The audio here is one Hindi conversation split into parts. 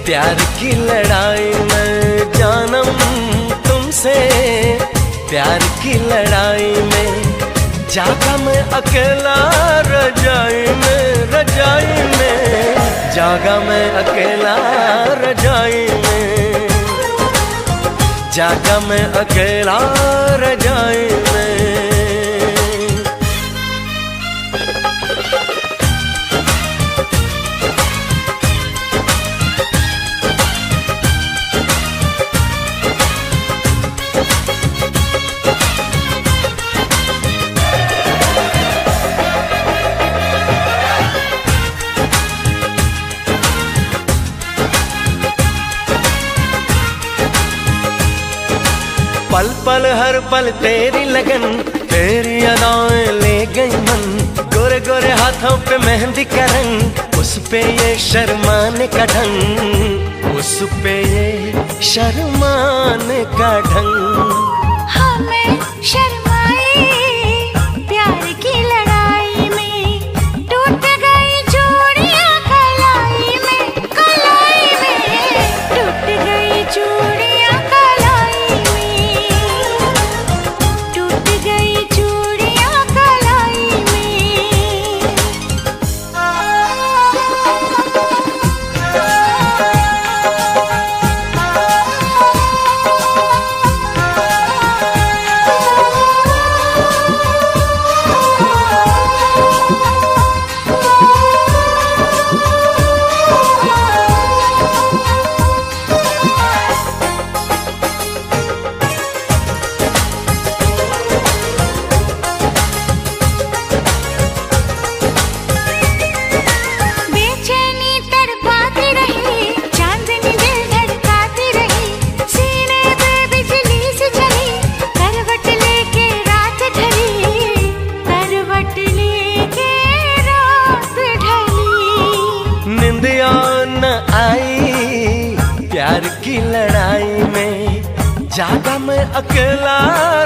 प्यार की लड़ाई में जानम तुमसे, प्यार की लड़ाई में जागा मैं अकेला रजाई में, रजाई में जागा मैं अकेला रजाई में, जागा मैं अकेला रजाई में। पल पल हर पल तेरी लगन, तेरी अदाएं ले गई मन, गोरे गोरे हाथों पे मेहंदी का रंग, उस पे ये शर्माने का ढंग, उस पे ये शर्माने का ढंग। हमें शर्माए प्यार की लड़ाई में, टूट गई चूड़ियां कलाई में, कलाई में टूट गई चूड़ियां कलाई में, टूट गई चूड़ियां कलाई में। निंदिया न आई प्यार की लड़ाई में, जागा मैं अकेला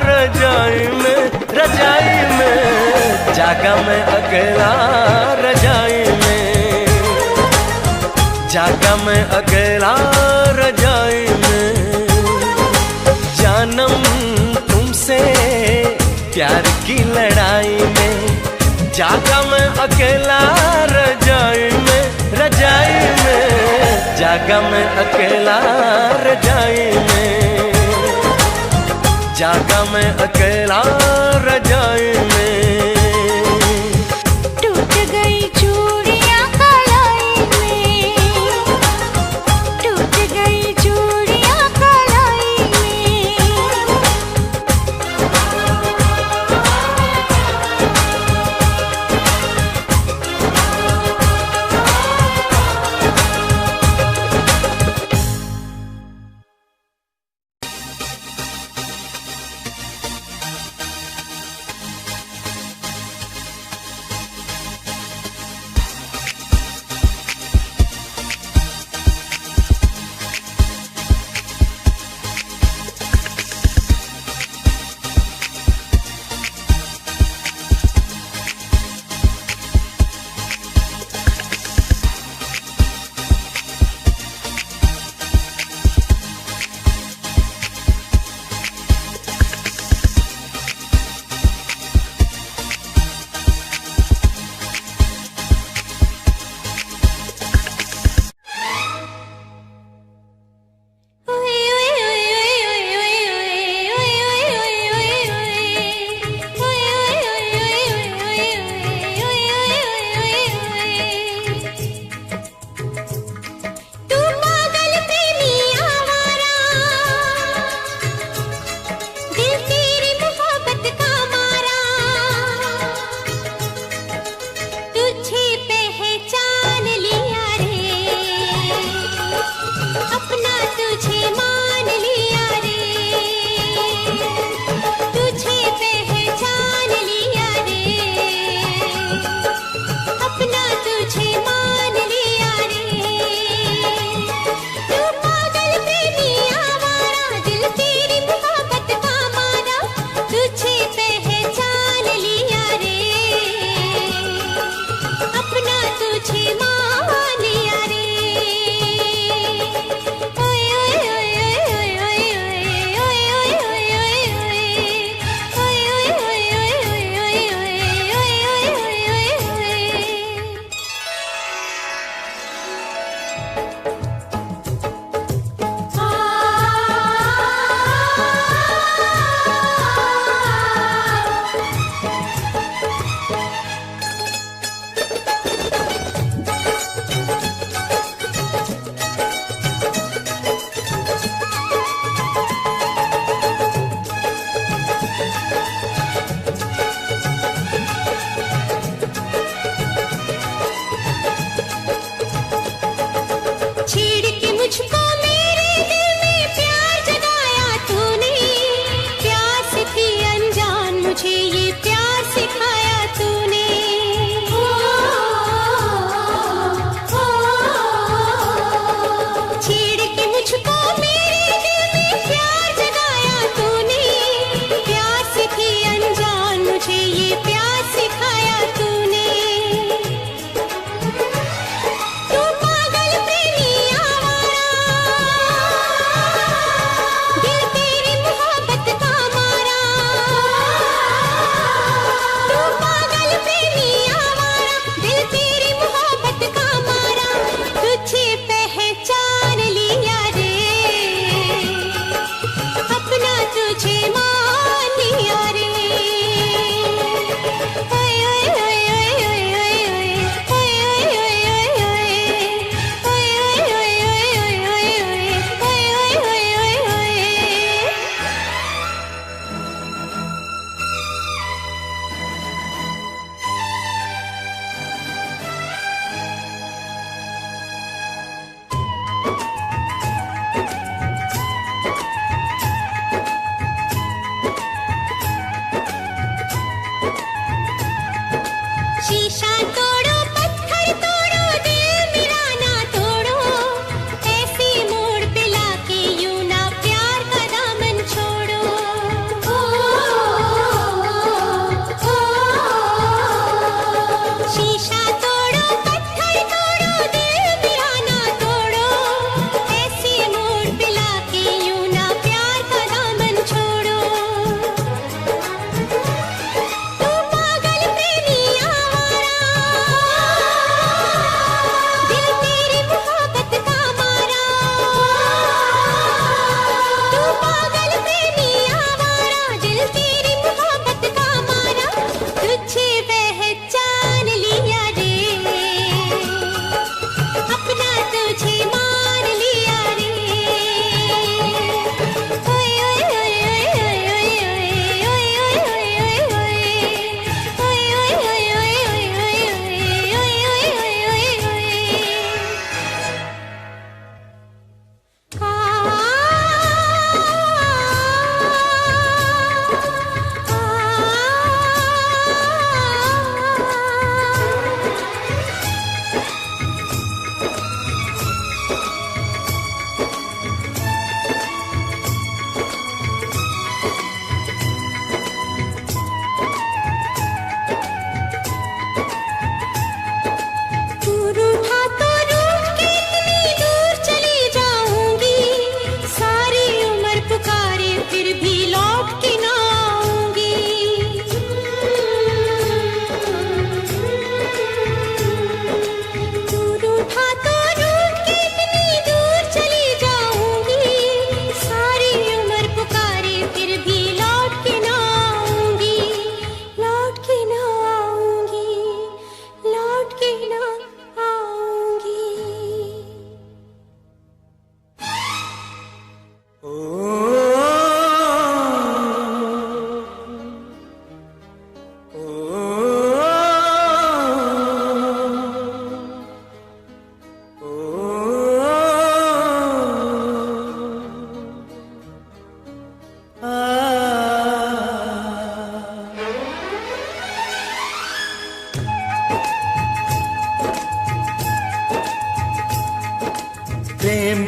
रजाई में, रजाई में जागा मैं अकेला रजाई में, जागा मैं अकेला रजाई में। जानम तुमसे प्यार की लड़ाई में, जागा मैं अकेला रजाई में, रजाई में जागा मैं अकेला रजाई में, जागा मैं अकेला रजाई में। टूट गई चूड़ियां कलाई में, टूट गई चूड़ियां कलाई में।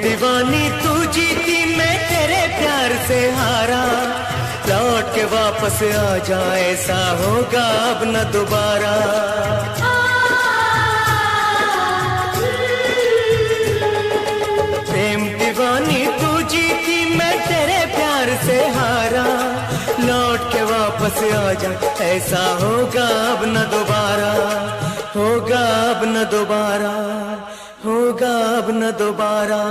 दीवानी तू जीती मैं तेरे प्यार से हारा, लौट के वापस आ जाए ऐसा होगा अब न दोबारा। प्रेम दीवानी तू जीती मैं तेरे प्यार से हारा, लौट के वापस आ जाए ऐसा होगा अब न दोबारा, होगा अब न दोबारा, होगा अब न दोबारा।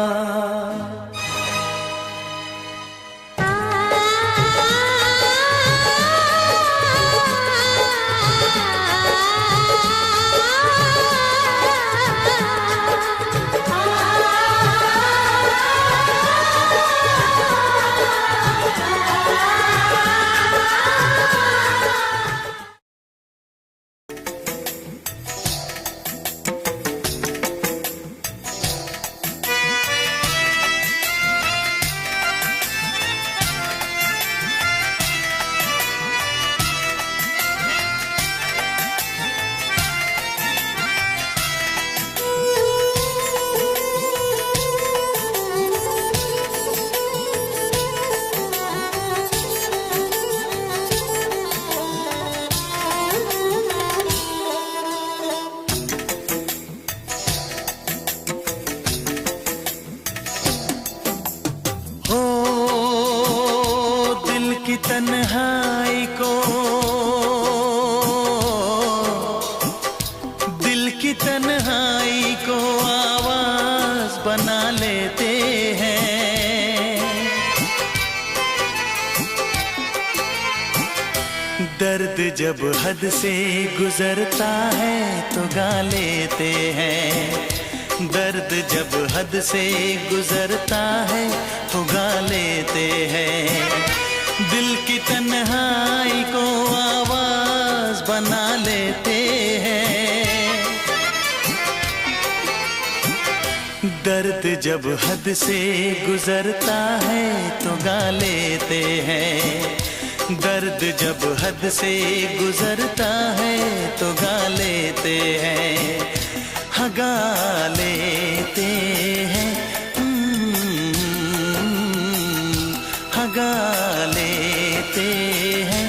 तन्हाई को, दिल की तन्हाई को आवाज बना लेते हैं। दर्द जब हद से गुजरता है तो गा लेते हैं, दर्द जब हद से गुजरता है तो गा लेते हैं। दिल की तन्हाई को आवाज बना लेते हैं। दर्द जब हद से गुजरता है तो गा लेते हैं, दर्द जब हद से गुजरता है तो गा लेते हैं, हाँ गा लेते हैं, हाँ गा लेते हैं।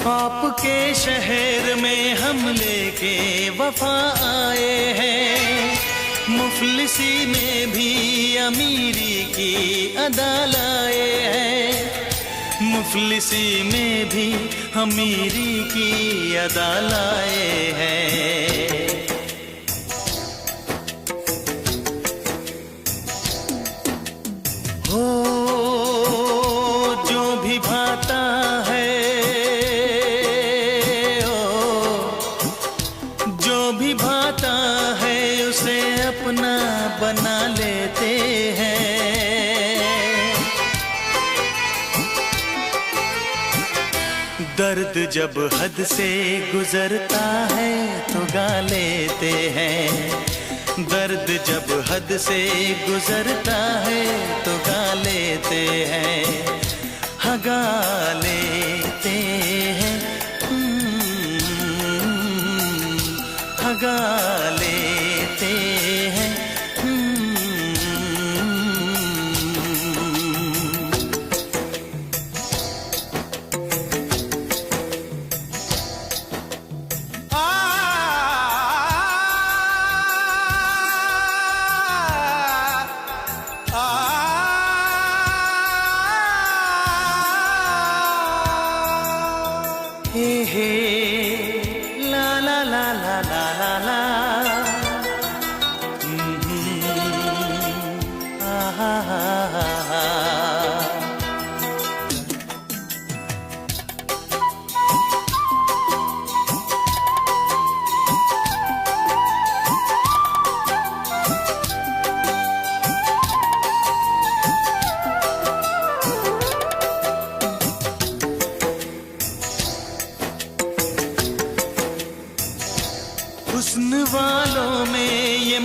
आपके शहर में हम लेके वफा आए हैं, मुफलिसी में भी अमीरी की अदा लाए हैं, मुफलिसी में भी अमीरी की अदा लाए हैं। हो जो भी भाता है, भाता है उसे अपना बना लेते हैं। दर्द जब हद से गुजरता है तो गा लेते हैं, दर्द जब हद से गुजरता है तो गा लेते हैं, हाँ गा लेते हैं, गा लेते हैं।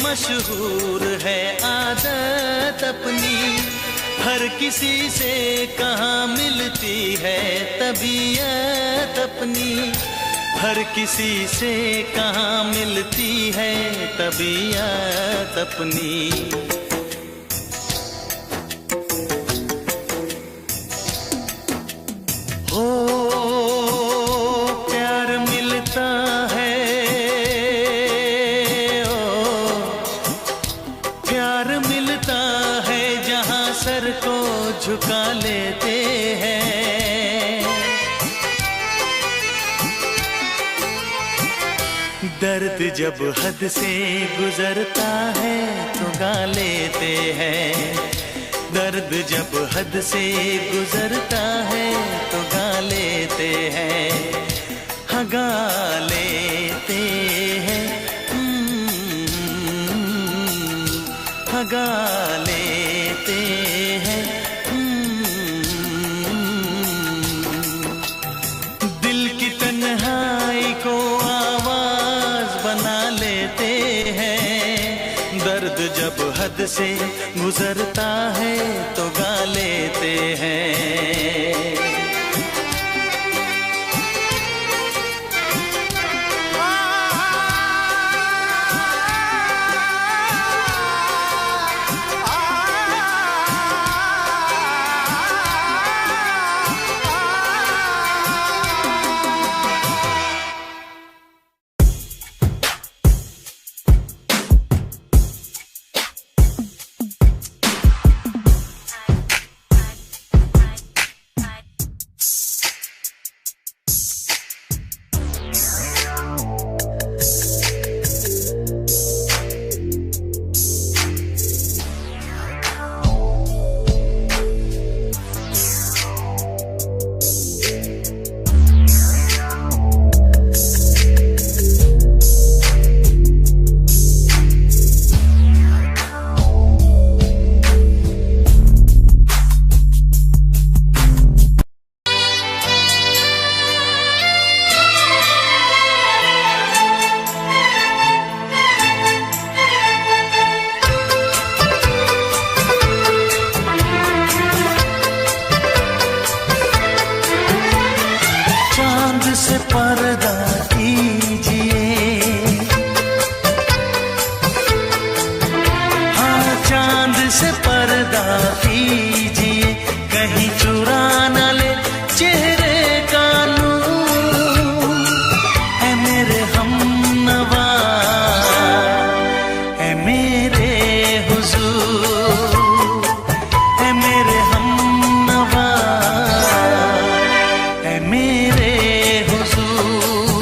मशहूर है आदत अपनी, हर किसी से कहाँ मिलती है तबीयत अपनी, हर किसी से कहाँ मिलती है तबीयत अपनी। हो प्यार मिलता है, ओ प्यार मिलता है जहाँ सर को झुका लेते हैं। दर्द जब हद से गुजरता है तो गा लेते हैं, दर्द जब हद से गुजरता है तो गा लेते हैं, हाँ गा लेते हैं, हाँ गा लेते हैं। दिल की तन्हाई को आवाज बना लेते हैं, दर्द जब हद से गुजरता है तो गा लेते हैं। से पर्दा कीजिए, हाँ चांद से पर्दा कीजिए, कहीं चुरा न ले चेहरे का नूर। है मेरे हमनवा, है मेरे हुजूर, है मेरे हमनवा, है मेरे हुजूर।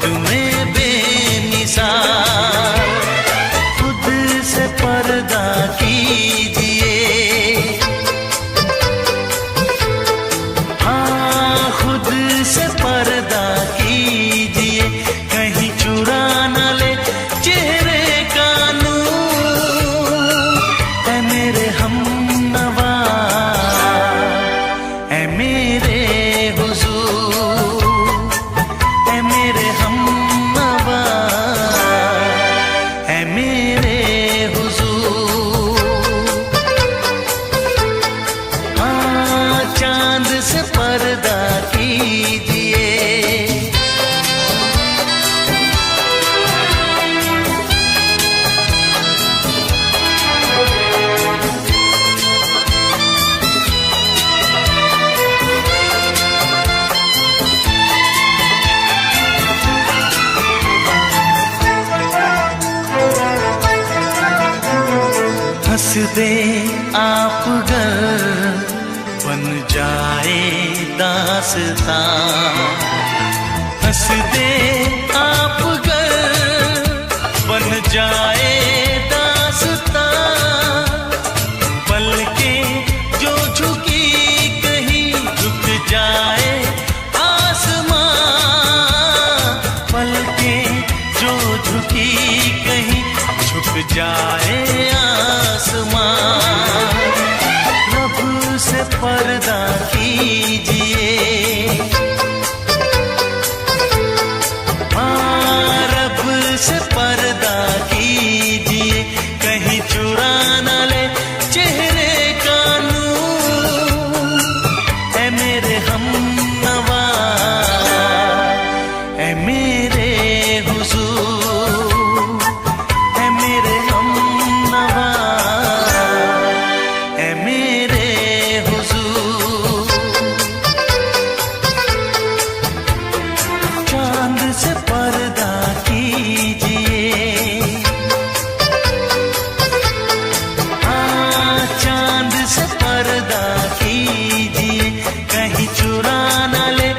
खुद में बेमिसाल। खुद से पर्दा कीजिए, हाँ खुद से पर्दा कीजिए, कहीं चुरा न ले चेहरे का नूर। ऐ मेरे हमनवा, ऐ मेरे हुजूर, ऐ मेरे हमनवा, ऐ मेरे हुजूर। हाँ चांद से पर्दा कीजिए, हंस दे आप गर बन जाए दास्तां। हंस दे आप गर बन जाए दास्तां। पलकें जो झुकी कहीं झुक जाए आसमां। पलकें जो झुकी कहीं झुक जाए आसमां। रब से पर्दा कीजिए, हाँ रब से पर्दा कीजिए, कहीं चुरा न ले चेहरे का नूर। ऐ मेरे हमनवा, ऐ मेरे हुजूर, ऐ मेरे हमनवा, ऐ मेरे हुजूर। चांद से पर्दा कीजिए, हाँ चांद से पर्दा कीजिए, कहीं चुरा न ले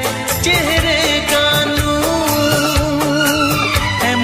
चेहरे का नूर। ऐ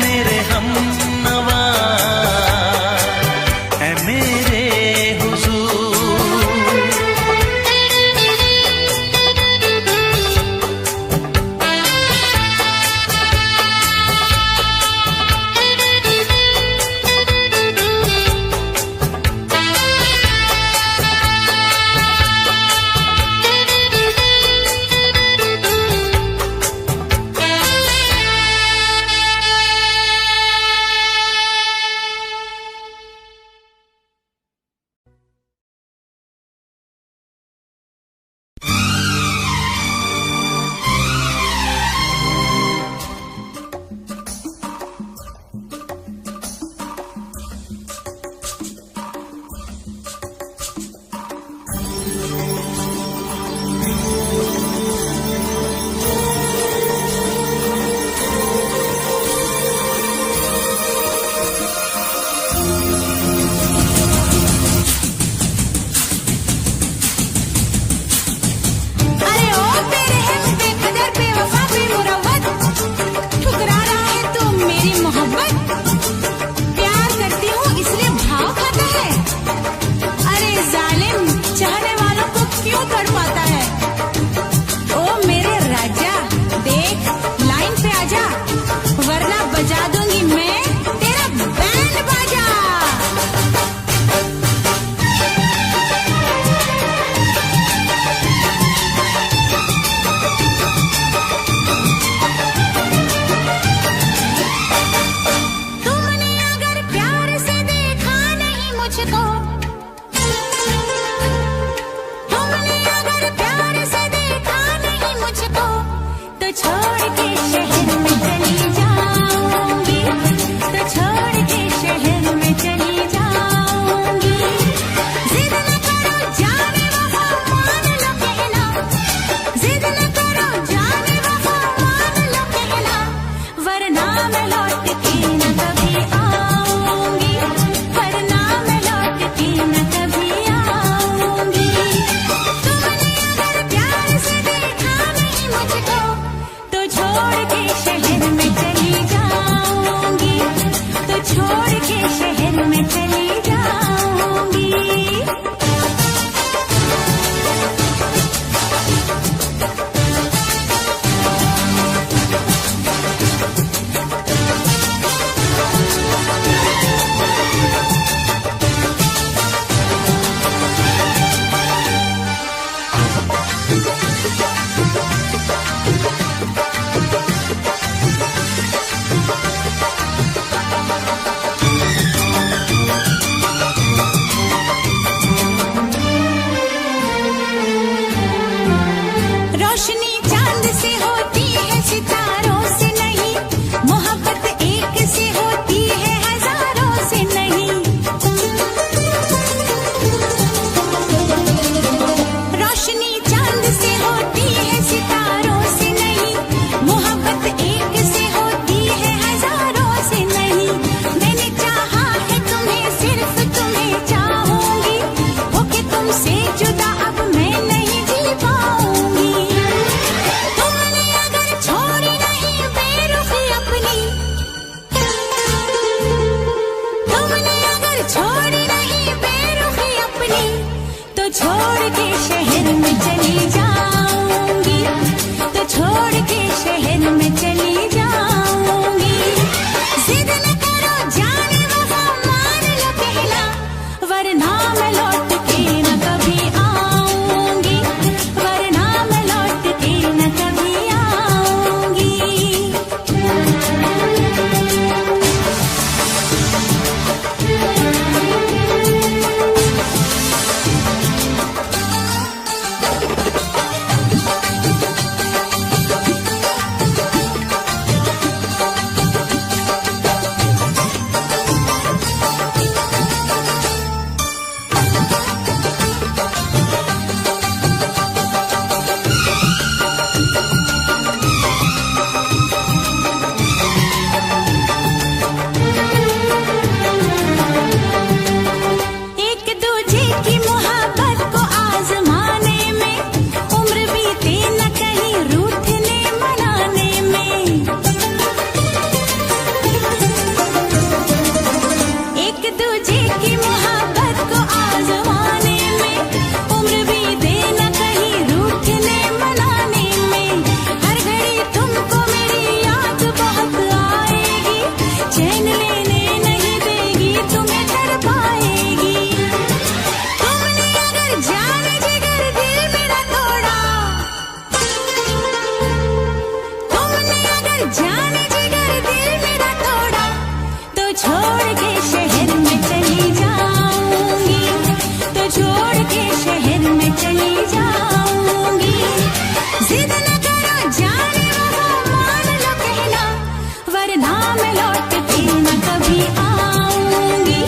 वरना मैं लौट के न कभी आऊंगी,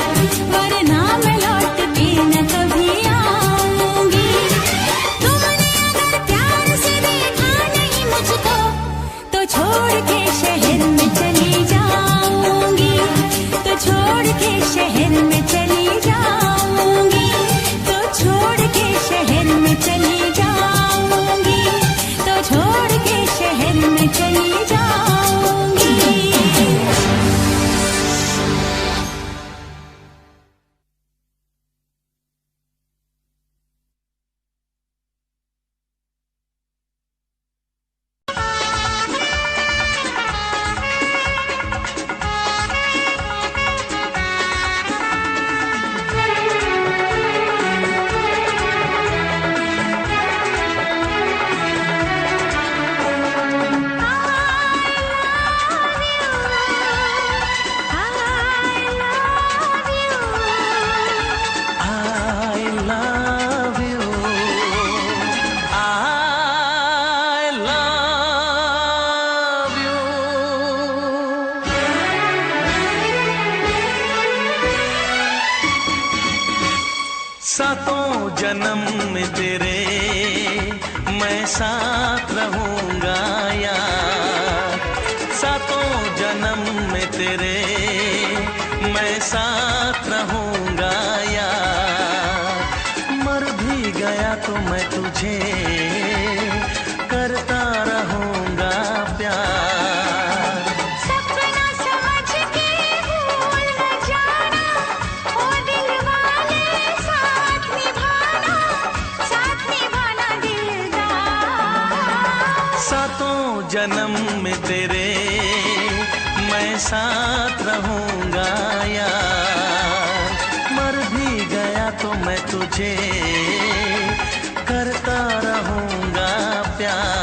वरना मैं लौट के न कभी आऊंगी। तुमने अगर प्यार से देखा नहीं मुझको तो छोड़ के शहर में चली जाऊंगी, तो छोड़ के शहर में चली जाऊंगी, तो छोड़ के शहर में चली जाऊंगी, तो छोड़ के शहर में चली जाऊंगी। सातों जन्म में तेरे मैं साथ रहूंगा यार, सातों जन्म में तेरे मैं साथ रहूंगा यार। मर भी गया तो मैं तुझे करता रहूंगा प्यार। सपना समझ के भूल न जाना, ओ दिल वाले साथ निभाना, साथ निभाना दिलदार। सातों जन्म में तेरे मैं साथ रहूंगा यार। मर भी गया तो मैं तुझे करता रहूंगा प्यार।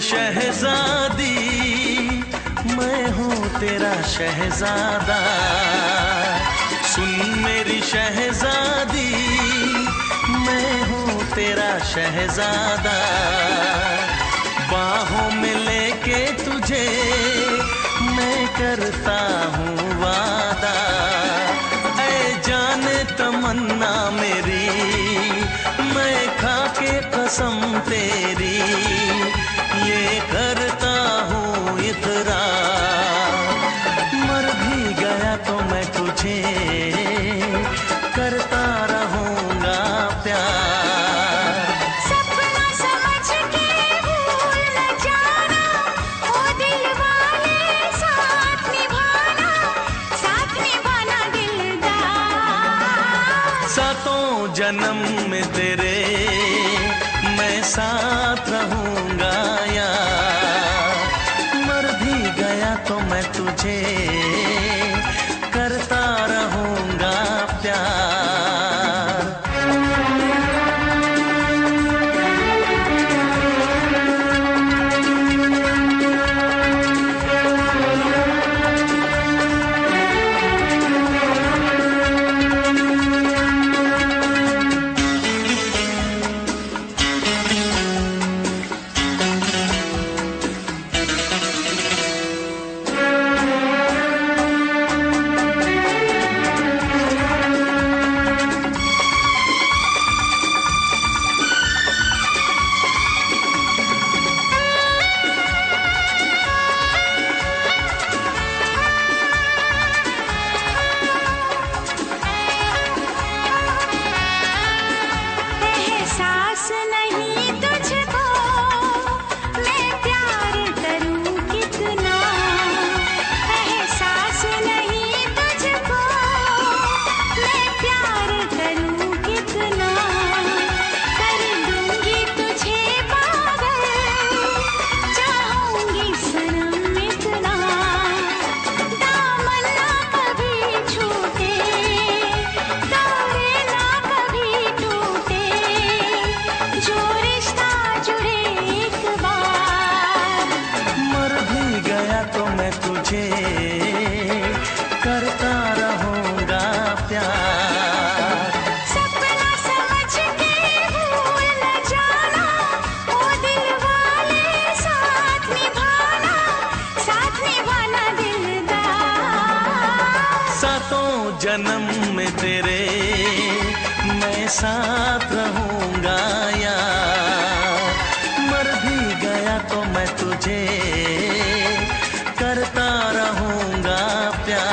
शहजादी मैं हूँ तेरा शहजादा, सुन मेरी शहजादी मैं हूँ तेरा शहजादा। बाहों में लेके तुझे मैं करता हूँ वादा, ऐ जाने तमन्ना मेरी मैं खा के कसम तेरी ये करता हूँ इकरार। मर भी गया तो मैं तुझे करता रहूंगा प्यार। सपना समझ के भूल न जाना, ओ दिल वाले साथ निभाना, साथ निभाना दिलदार। सातों जन्म में तेरे मैं साथ रहूंगा यार। मर भी गया तो मैं तुझे करता रहूंगा प्यार। तुझे करता रहूंगा प्यार। सपना समझ के भूल न जाना, ओ दिल वाले साथ निभाना दिलदार। सातों जन्म में तेरे मैं साथ रहूंगा यार। मर भी गया तो मैं तुझे करता रहूंगा प्यार।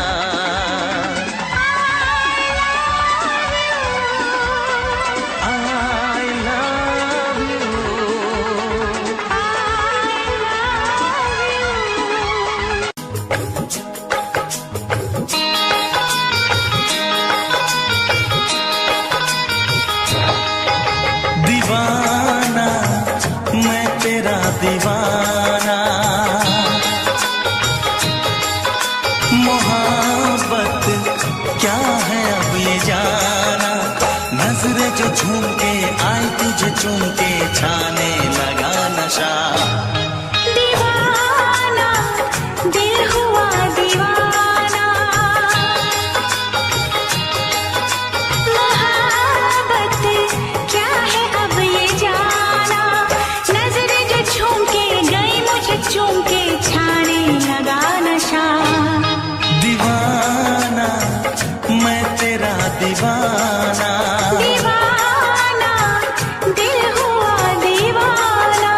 I love you। दीवाना मैं तेरा दीवाना, मोहब्बत क्या है अब ये जाना। नजरें जो झूम के आई तुझे चूम के छाने लगा नशा। दीवाना दिल हुआ दीवाना, मोहब्बत क्या है अब ये जाना। नजरें जो झूम के गई मुझे चूम के छाने लगा नशा। दीवाना मैं तेरा दीवाना, दीवाना दिल हुआ दीवाना।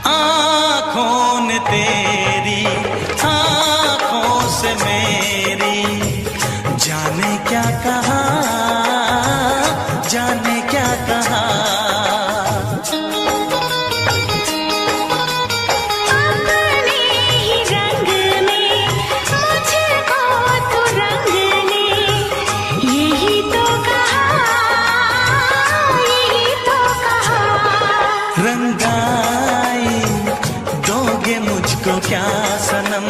आँखों ने तेरी आँखों से मेरी जाने क्या कहा, जाने क्या कहा। अपने ही रंग में मुझको तो रंग ले, यही तो कहा, यही तो कहा। रंगाई दोगे मुझको क्या सनम,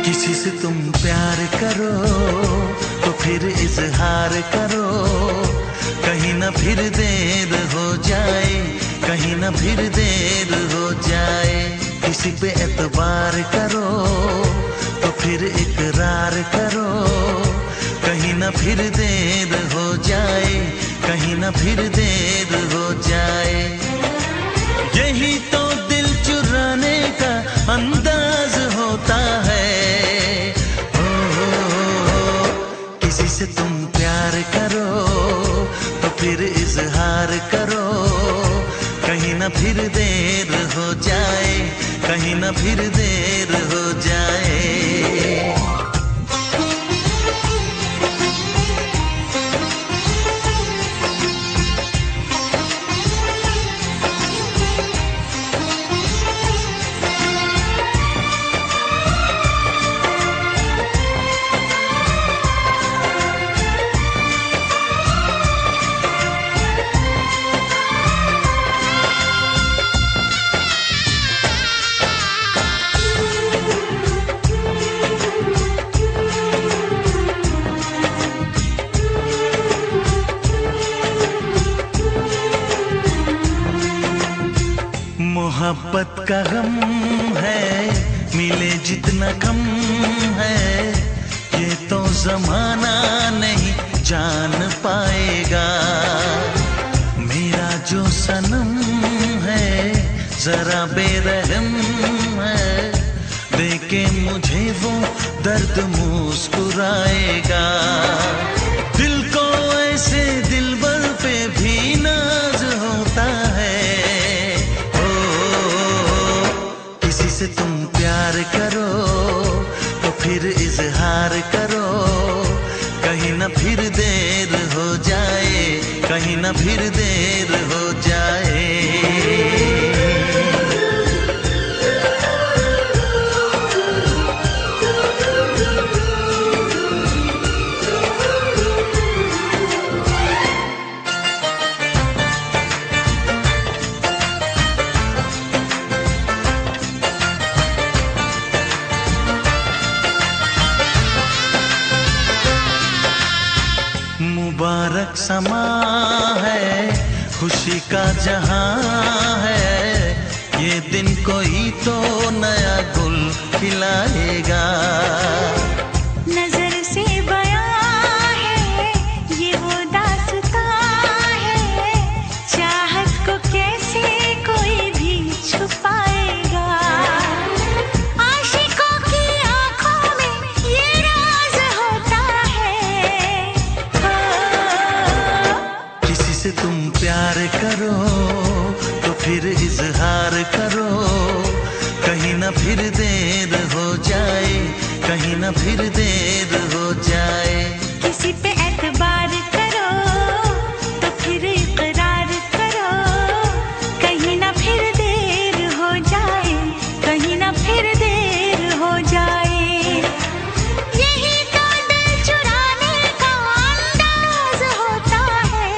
किसी से तुम प्यार करो तो फिर इजहार करो, कहीं ना फिर देर हो जाए, कहीं ना फिर देर हो जाए। किसी पे एतबार करो तो फिर इकरार करो, कहीं ना फिर देर हो जाए, कहीं ना फिर देर हो जाए। यही तो दिल चुराने का अंदाज होता है। किसी से तुम प्यार करो तो फिर इजहार करो, कहीं ना फिर देर हो जाए, कहीं ना फिर देर हो जाए। मोहब्बत का गम है, मिले जितना कम है, ये तो जमाना नहीं जान पाएगा। मेरा जो सनम है जरा बेरहम है, देखे मुझे वो दर्द मुस्कुराएगा। दिल को ऐसे दिलबर पे भी नाज होता है। से तुम प्यार करो तो फिर इजहार करो, कहीं ना फिर देर हो जाए, कहीं ना फिर देर हो जाए। मुबारक समा है, खुशी का जहां है, ये दिन कोई तो नया गुल खिलाएगा। नजर से बयां है ये वो दास्तां है, चाहत को कैसे कोई भी छुपाएगा। आशिकों की आंखों में ये राज होता है। किसी से तुम प्यार करो तो फिर इजहार करो, कहीं ना फिर देर हो जाए, कहीं ना फिर देर हो जाए। किसी पे एतबार करो तो फिर इकरार करो, कहीं ना फिर देर हो जाए, कहीं ना फिर देर हो जाए। यही तो दिल चुराने का अंदाज होता है।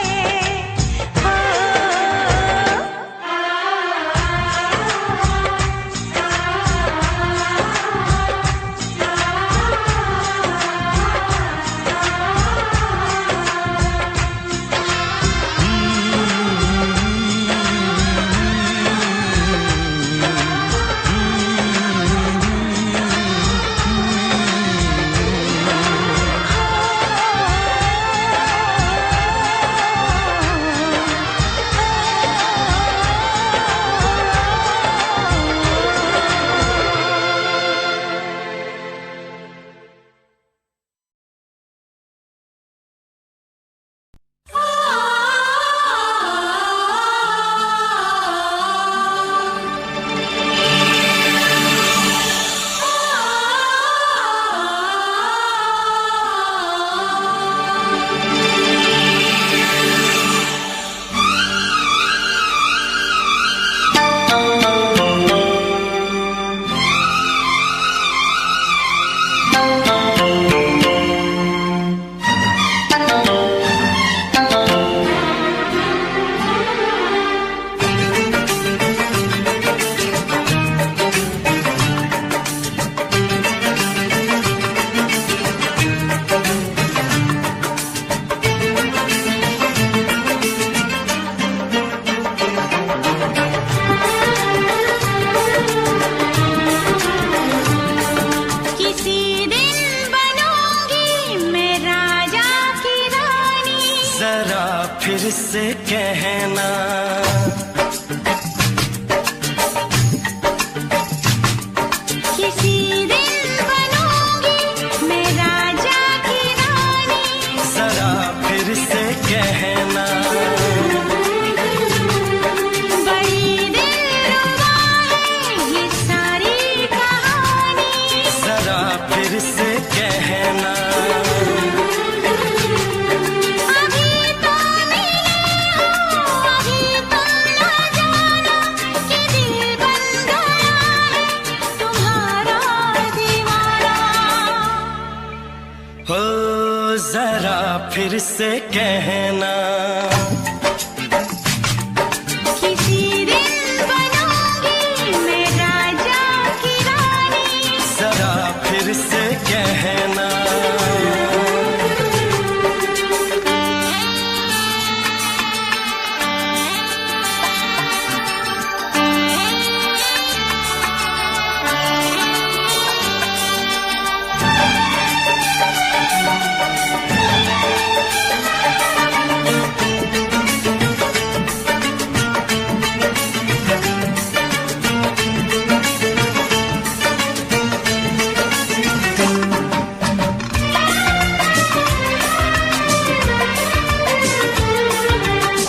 जरा फिर से कहना, किसी दिन बनूंगी मैं राजा की रानी, जरा फिर से कहना, बड़ी दिलरुबा है ये सारी कहानी, जरा फिर से कहना। अभी तो मिले हो, अभी तो ना जाना कि दिल बन गया है तुम्हारा दीवाना। हो जरा फिर से कहना, किसी दिन बनूंगी मैं राजा की रानी, जरा फिर से कहना।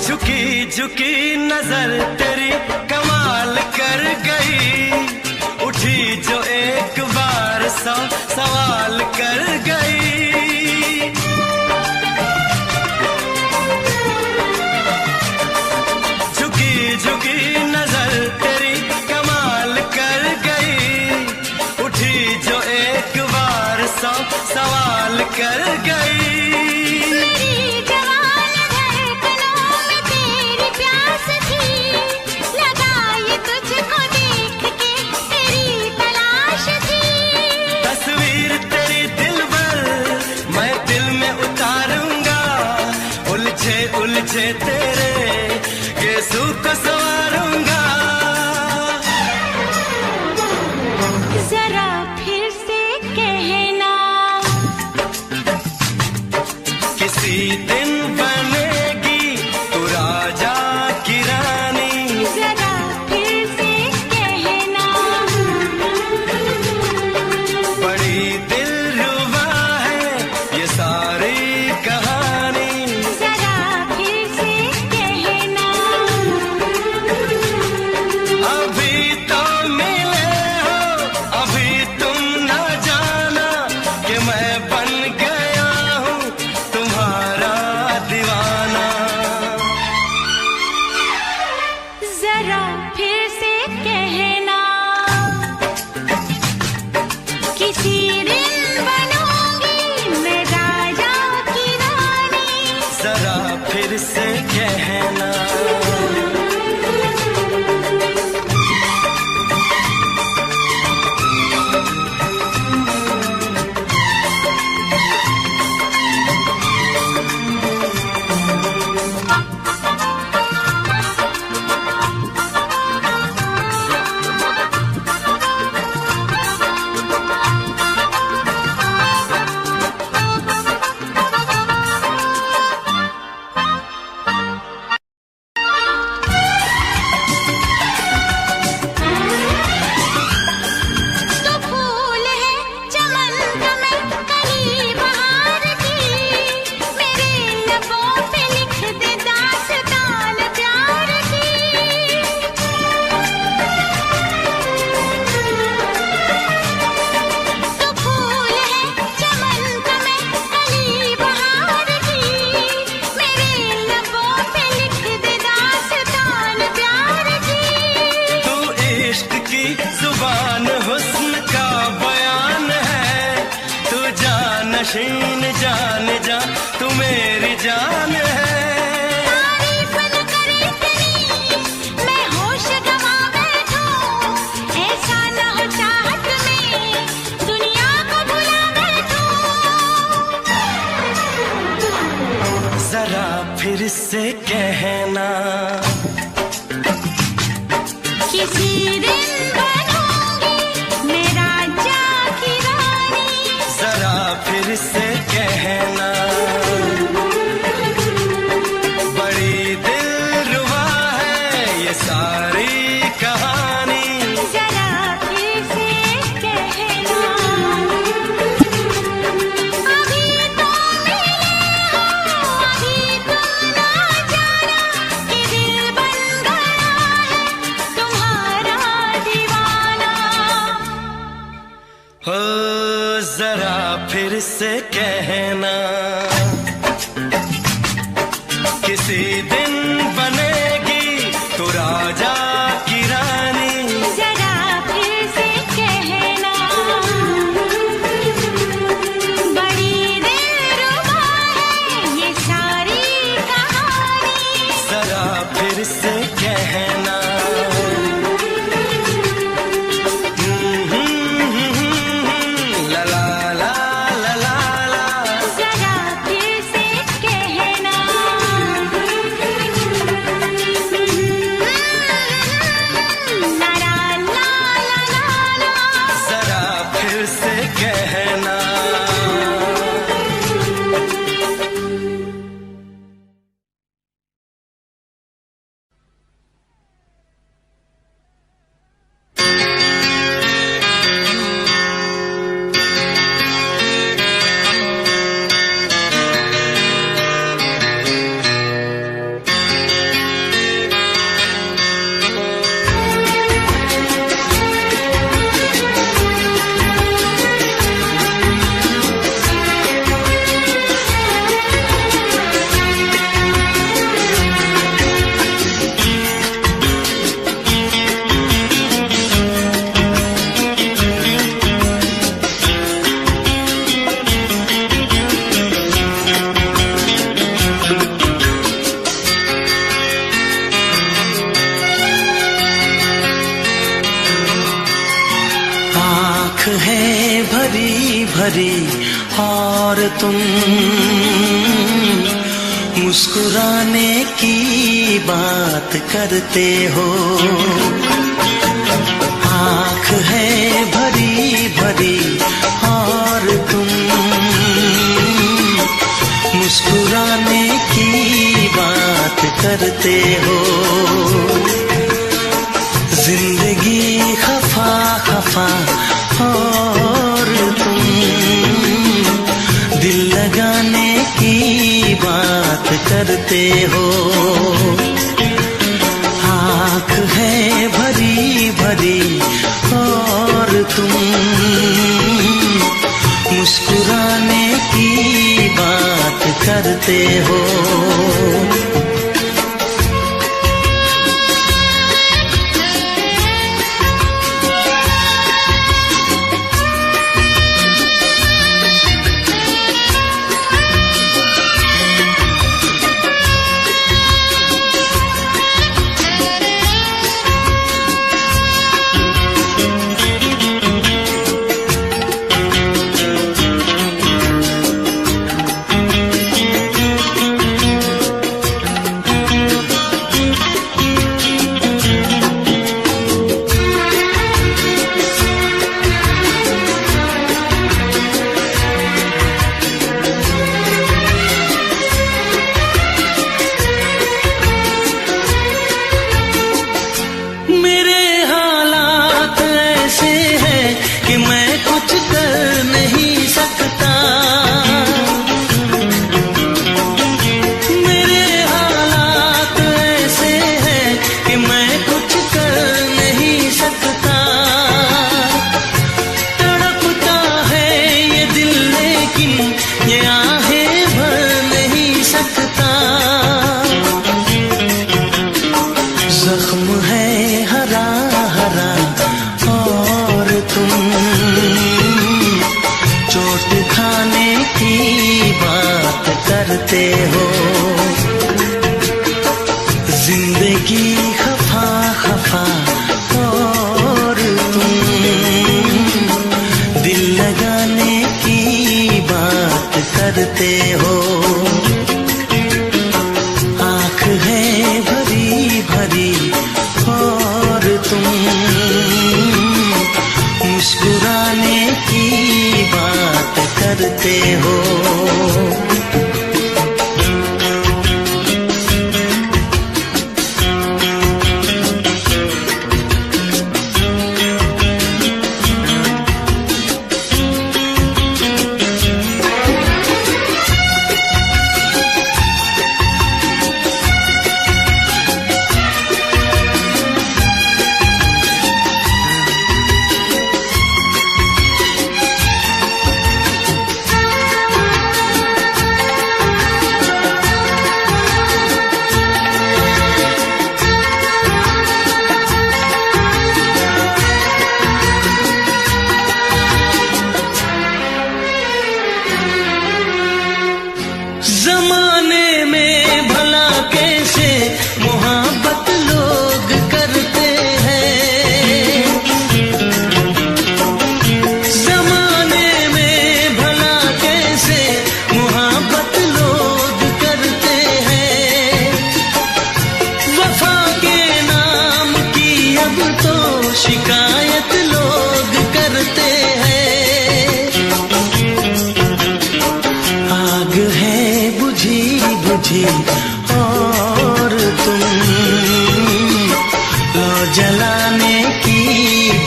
झुकी झुकी नजर तेरी कमाल कर गई, उठी जो एक बार सौ सवाल कर गई। झुकी झुकी नजर तेरी कमाल कर गई, उठी जो एक बार सौ सवाल कर गई। मेरी जवान धड़कनों में तेरी प्यास थी, लगाई तुझको देख के तेरी तलाश थी। तस्वीर तेरी दिल भर मैं दिल में उतारूंगा, उलझे उलझे तेरे गेसू को संवारूंगा। जरा फिर से कहना, किसी दिन बनेगी तू राजा की रानी, जरा फिर से कहना, बड़ी दिलरुबा है ये सारी कहानी, जरा फिर से कहना। अभी तो मिले हो, अभी तुम न जाना कि मैं बन गया हूँ तुम्हारा दीवाना। जरा फिर से कहना, किसी दिन बनूंगी मैं राजा की रानी, जरा फिर से कहना। तो फूल है चमन का मैं कली बहार की, मेरे लबों पे लिख दे दास्तान प्यार की। तो फूल है चमन का मैं कली बहार की, मेरे लबों पे लिख दे दास्तान प्यार की। तू इश्क की जुबान हुस्न का बयान है, तू जानशीन जान जा तू मेरी जान है। तारीफ न करे इतनी मैं होश गवा बैठूं, ऐसा न हो चाहत में दुनिया को भुला बैठूं। जरा फिर से कहना, किसी दिन बनूंगी मैं राजा की रानी, जरा फिर से कहना। से कहना, किसी दिन बनेगी तू राजा की रानी। जरा फिर से कहना, बड़ी दिलरुबा है ये सारी कहानी। जरा फिर से कहना, ला ला ला ला ला ला। जरा फिर से कहना, ला ला ला ला ला। जरा फिर से कहना। आँख है भरी भरी और तुम मुस्कुराने की बात करते हो। आँख है भरी भरी और तुम मुस्कुराने की बात करते हो। जिंदगी खफा खफा और तुम दिल लगाने की बात करते हो। आँख है भरी भरी और तुम मुस्कुराने की बात करते हो। करते हो। जिंदगी खफा खफा और तुम दिल लगाने की बात करते हो। आँख है भरी भरी और तुम मुस्कुराने की बात करते हो। शिकायत लोग करते हैं। आग है बुझी बुझी और तुम लो जलाने की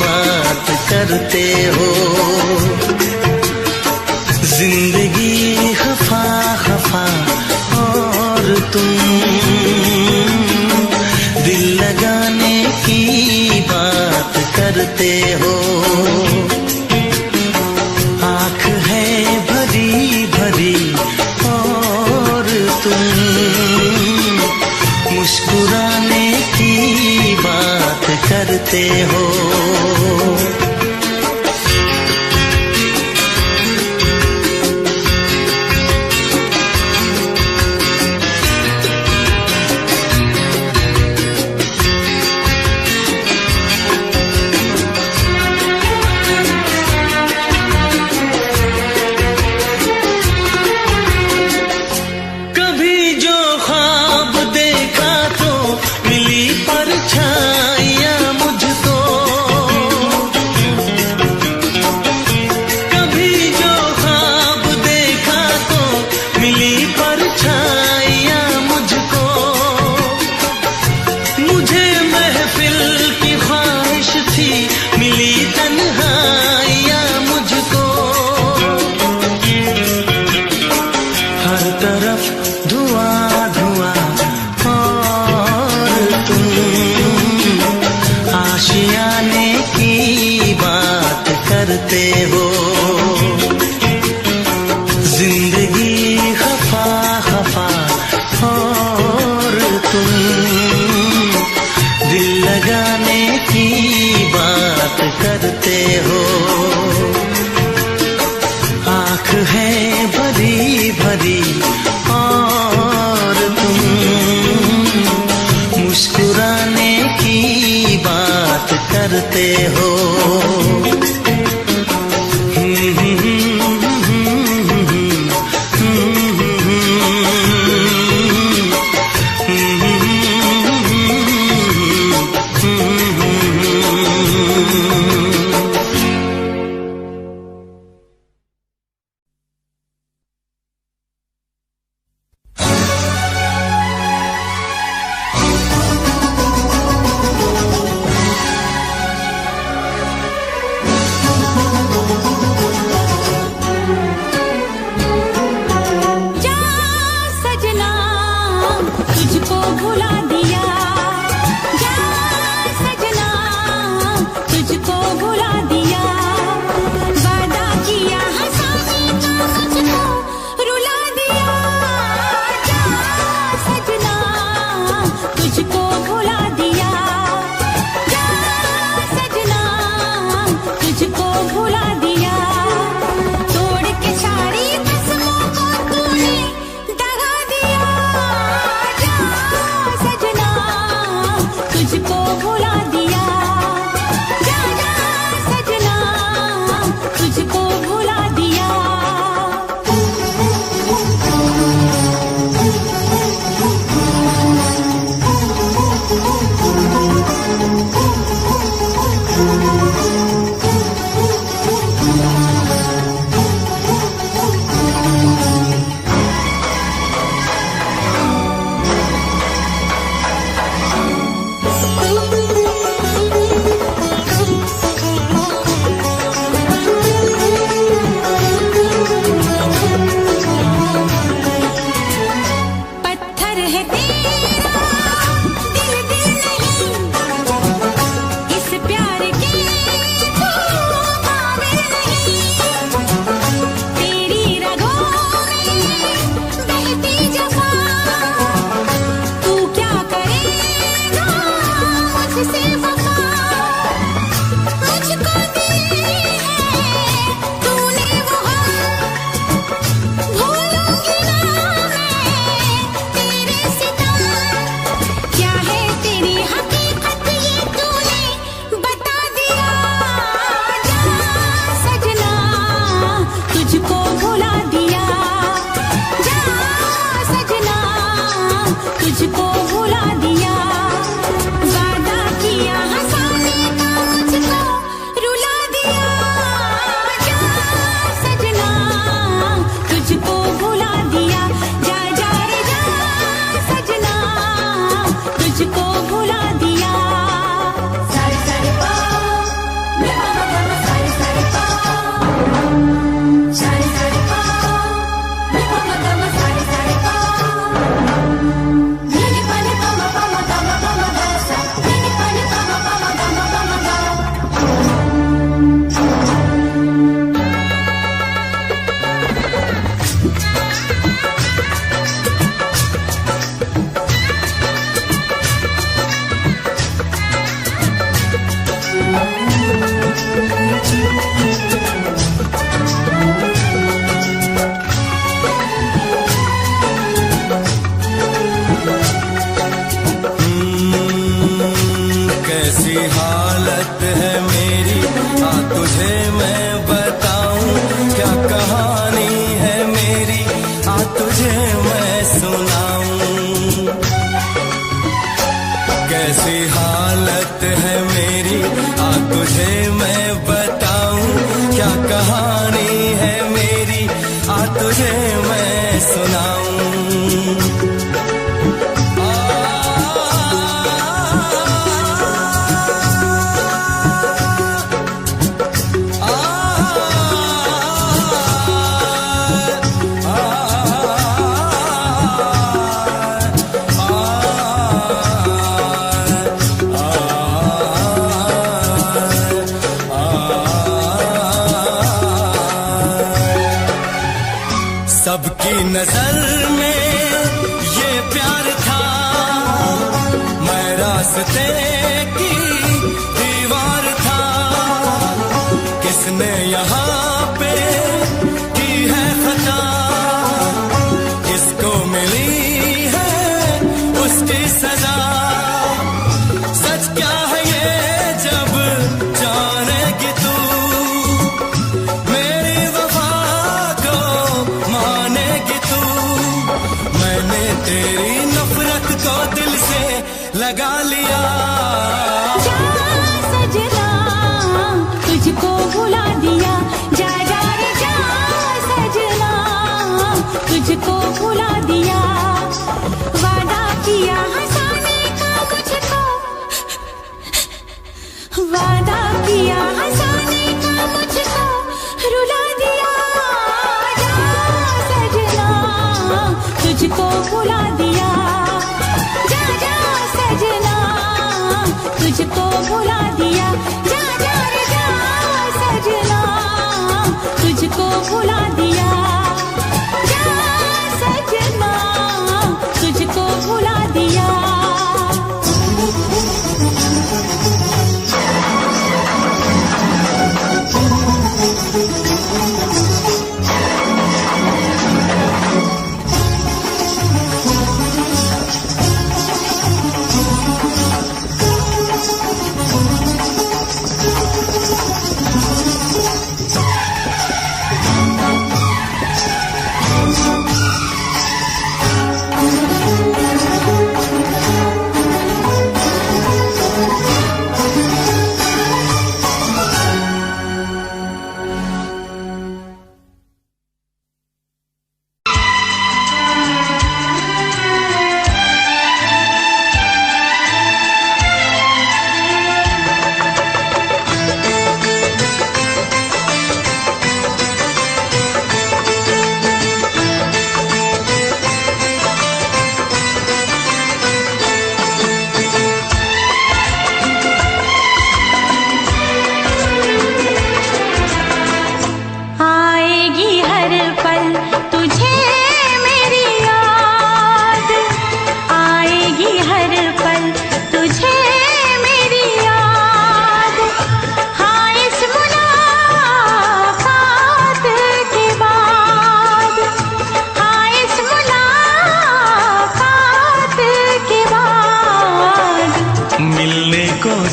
बात करते हो। जिंदगी खफा खफा और तुम दिल लगाने की बात करते हो। आँख है भरी भरी और तुम मुस्कुराने की बात करते हो। आशियाने की बात करते हो। जिंदगी खफा खफा और तुम दिल लगाने की बात करते हो। आँख है भरी भरी और तुम मुस्कुराने की बात करते हो। कैसी हालत है मेरी, हाँ तुझे मैं बताऊं, क्या कहानी है मेरी, हाँ तुझे मैं सुनाऊं। कैसी हालत है मेरी, हाँ तुझे मैं बताऊं, क्या कहानी है मेरी, हाँ तुझे मैं सुनाऊं। सबकी नजर में ये प्यार था, मैं रास्ते की दीवार था। किसने यहाँ पे की है खता, किसको मिली है उसकी सजा। सच क्या है ये जब जानेगी तू, मेरी वफा को मानेगी तू। मैंने तेरी नफरत को दिल से लगा लिया। जा सजना तुझको भुला दिया, जा जा रे जा सजना तुझको भुला दिया। वादा किया हंसाने का मुझको, वादा किया हंसाने का मुझको रुला दिया। जा सजना तुझको भुला दिया, जा जा सजना तुझको भुला दिया। जा जा रे जा सजना तुझको भुला दिया, जा सजना तुझको भुला दिया।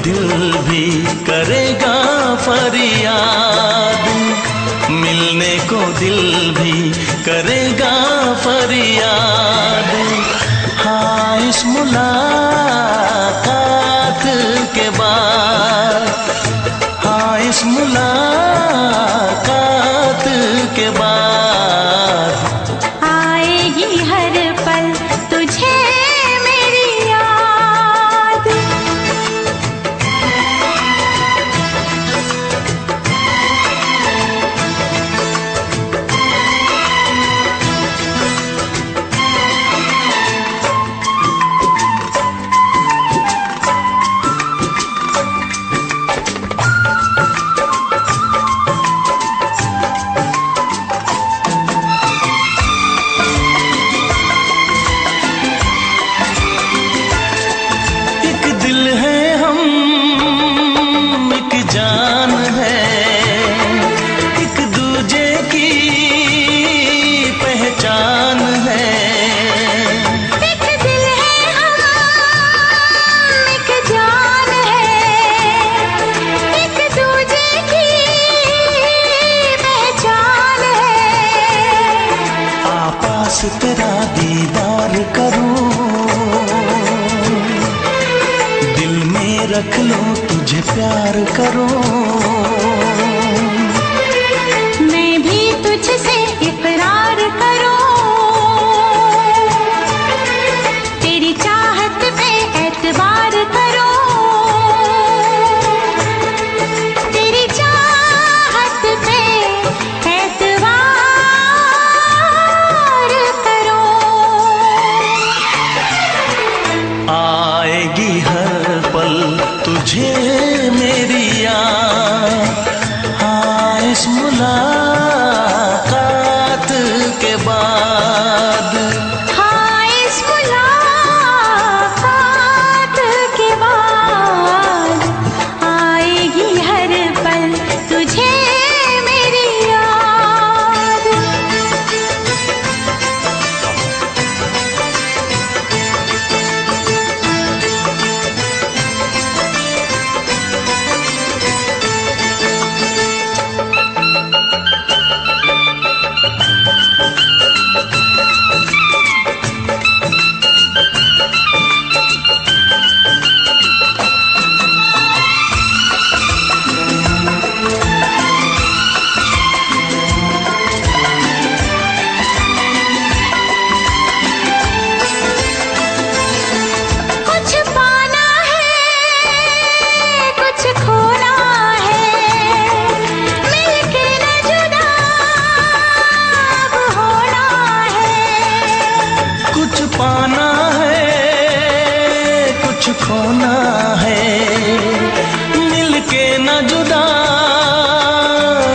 दिल भी करेगा फरियाद, मिलने को दिल भी करेगा फरियाद। हाँ इस मुलाकात के बाद, हाँ इस मुलाकात के बाद आएगी हर पल तुझे मेरी याद। रख लो, तुझे प्यार करूं। मैं भी तुझसे इकरार करूं, तेरी चाहत पे एतबार करूं, तेरी चाहत पे एतबार करूं। आएगी हर पल तुझे मेरी याद, हाँ इस मुलाकात के बाद। हाँ इस मुलाकात के बाद आएगी हर पल तुझे मेरी याद। कुछ पाना है, कुछ खोना है, मिलके न जुदा अब होना है। कुछ पाना है, कुछ खोना है, मिलके न जुदा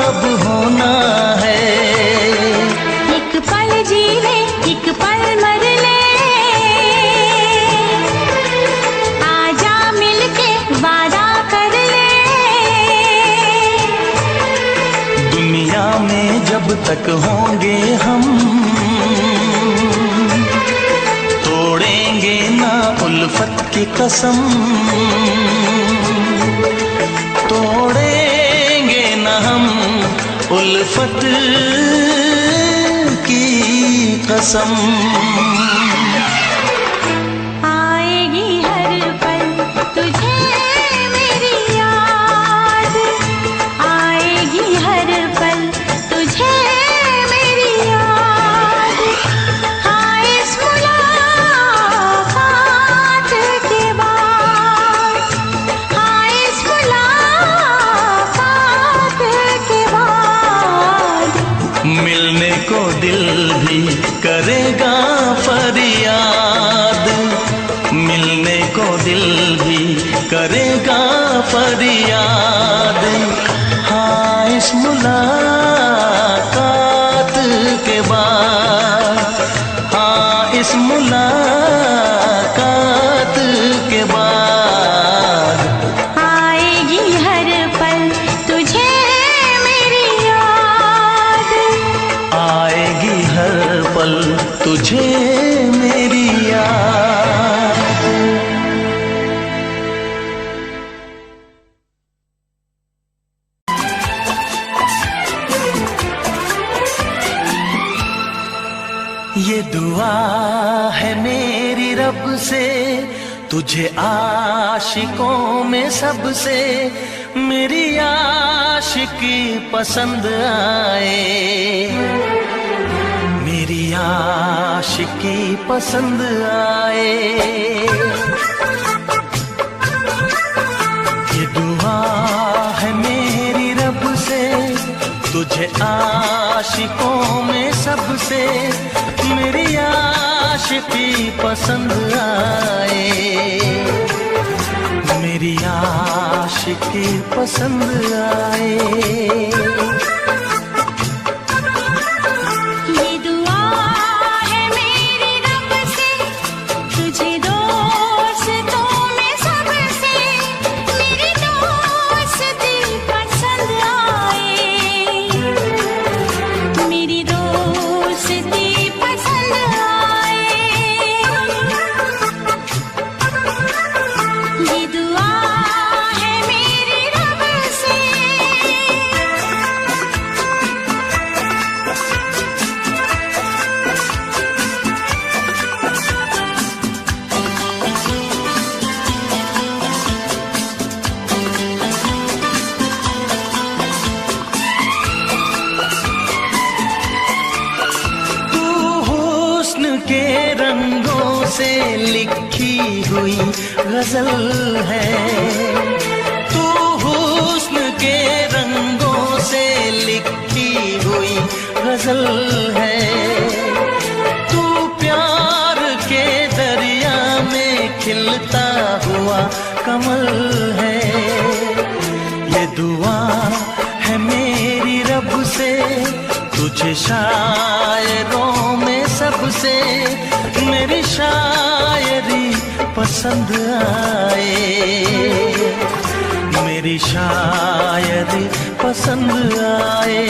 अब होना है। एक पल जी ले, एक पल मर ले, आजा मिलके वादा कर ले। दुनिया में जब तक होंगे हम, तोड़ेंगे ना उल्फत की कसम, तोड़ेंगे ना हम उल्फत की कसम। आएगी हर पल तुझे मेरी याद, आएगी हर पल तुझे मेरी याद। हाँ इस मुलाकात के बाद, हाँ इस मुलाकात के बाद मिलने को दिल भी करेगा फरियाद, मिलने को दिल भी करेगा फरियाद। हाँ इस मुलाकात के बाद, हाँ इस मुलाकात के बाद आएगी हर पल तुझे मेरी याद। आएगी हर पल तुझे मेरी याद। ये दुआ है मेरी रब से, तुझे आशिकों में सबसे मेरी आशिकी पसंद आए, मेरी आशिकी पसंद आए। ये दुआ है मेरी रब से, तुझे आशिकों में सबसे मेरी आशिकी पसंद आए, मेरी आशिकी पसंद आए। ये दुआ है मेरी रब से, तुझे दोस्तों में सबसे मेरी दोस्ती पसंद आए, मेरी दोस्ती पसंद आए। ये दुआ है मेरी रब से। से लिखी हुई गजल है। तू हुस्न के रंगों से लिखी हुई गजल है। तू प्यार के दरिया में खिलता हुआ कमल है। ये दुआ है मेरी रब से तुझे शायरों में सबसे मेरी शायरी पसंद आए। मेरी शायरी पसंद आए।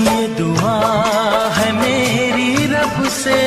ये दुआ है मेरी रब से।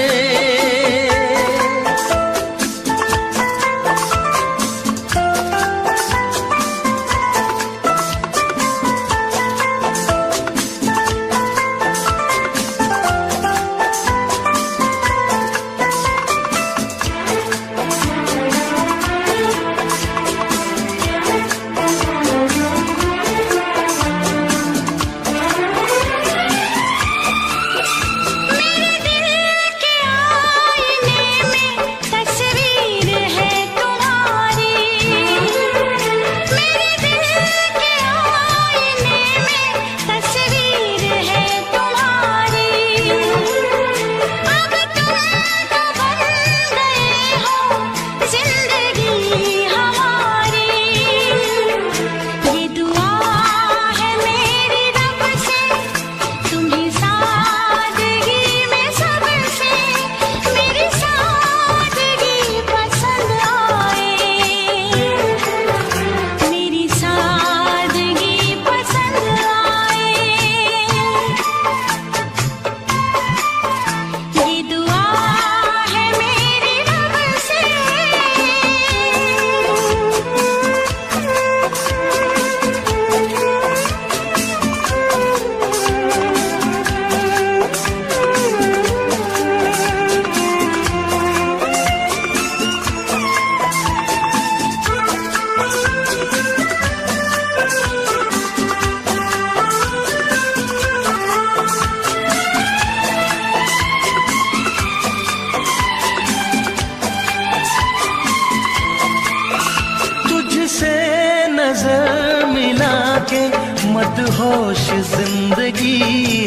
नजर मिला के मदहोश जिंदगी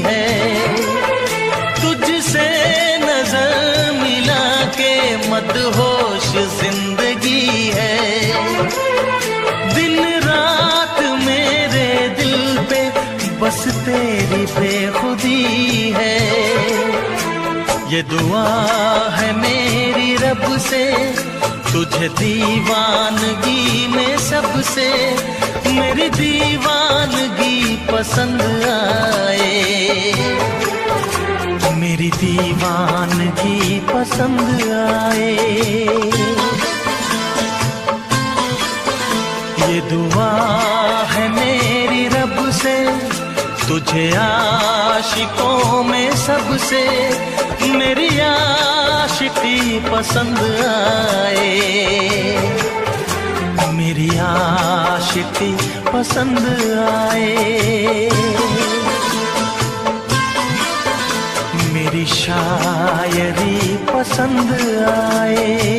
है। तुझसे नजर मिला के मदहोश जिंदगी है। दिन रात मेरे दिल पे बस तेरी बेखुदी है। ये दुआ है मेरी रब से तुझे दीवानगी में सबसे मेरी दीवानगी पसंद आए। मेरी दीवानगी पसंद आए। ये दुआ है मेरी रब से तुझे आशिकों में सबसे मेरी आशिकी पसंद आए। मेरी आशिकी पसंद आए। मेरी शायरी पसंद आए।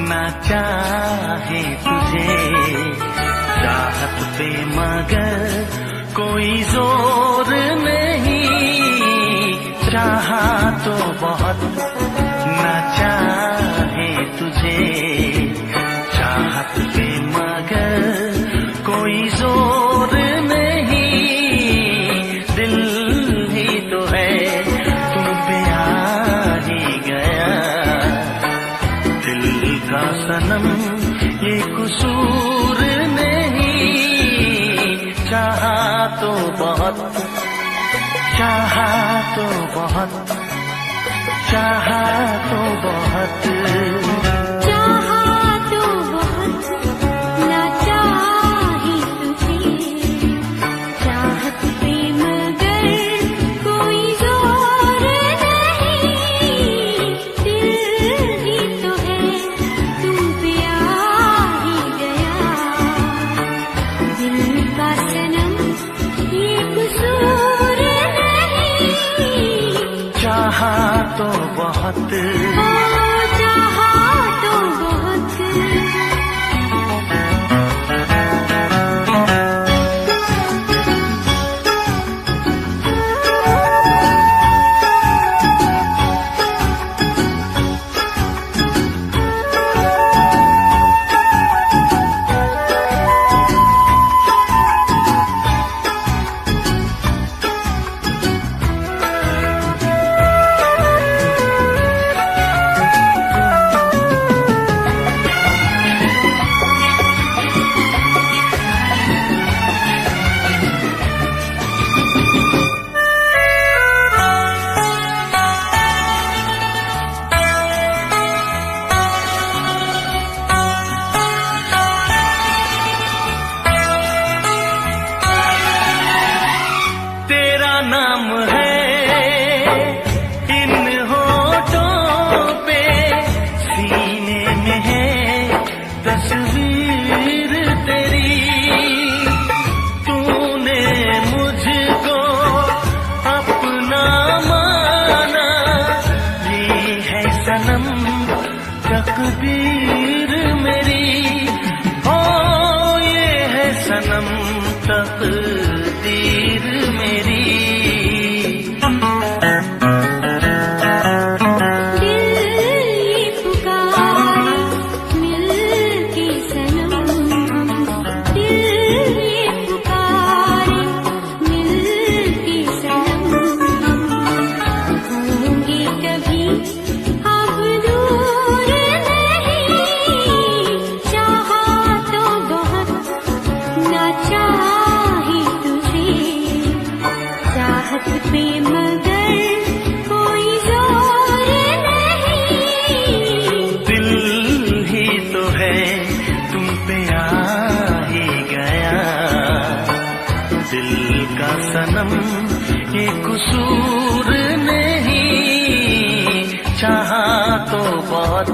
ना चाहे तुझे चाहत पे मगर कोई जोर नहीं। चाहा तो बहुत ना चाहे तुझे चाहत पे मगर कोई जोर बहुत, चाहा तो बहुत, चाहा तो बहुत, चाहा तो बहुत, ना चाही तुझे, चाहत पे मगर कोई जोर नहीं, दिल ही तो है तुम पे आ ही गया, दिल का सनम ये कसूर नहीं, चाहा तो बहुत, चाहा तो बहुत। तेरा नाम है इन होठों पे, सीने में है तस्वीर तेरी, तूने मुझको अपना माना, ये है सनम तकदीर मेरी, ओ ये है सनम तकदीर मेरी। दिल ये पुकारे मिल के सनम, दिल ये पुकारे मिल के सनम, होंगे कभी अब दूर नहीं, चाहा तो बहुत, ना चाही तुझे, चाहत पे मगर कोई जोर नहीं, दिल ही तो है तुम पे आ ही गया, दिल का सनम ये कसूर नहीं, चाहा तो बहुत,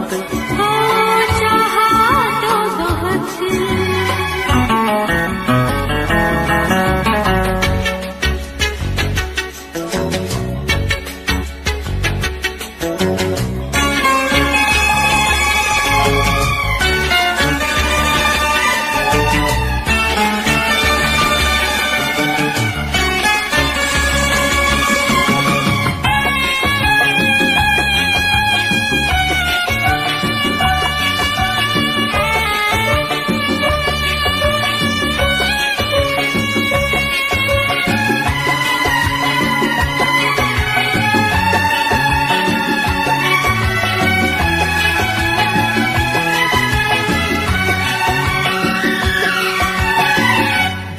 चाहा तो बहुत।